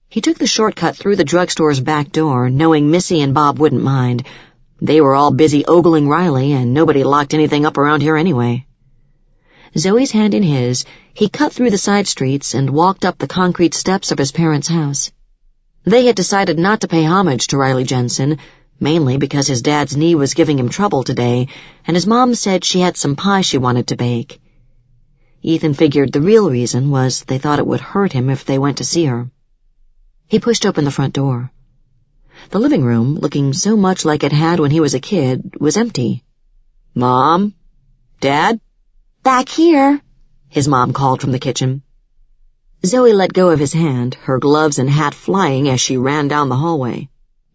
He took the shortcut through the drugstore's back door, knowing Missy and Bob wouldn't mind. They were all busy ogling Riley, and nobody locked anything up around here anyway. Zoe's hand in his, he cut through the side streets and walked up the concrete steps of his parents' house. They had decided not to pay homage to Riley Jensen, mainly because his dad's knee was giving him trouble today, and his mom said she had some pie she wanted to bake. Ethan figured the real reason was they thought it would hurt him if they went to see her. He pushed open the front door. The living room, looking so much like it had when he was a kid, was empty. Mom? Dad? Back here, his mom called from the kitchen. Zoe let go of his hand, her gloves and hat flying as she ran down the hallway.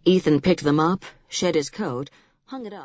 Ethan picked them up, shed his coat, hung it up.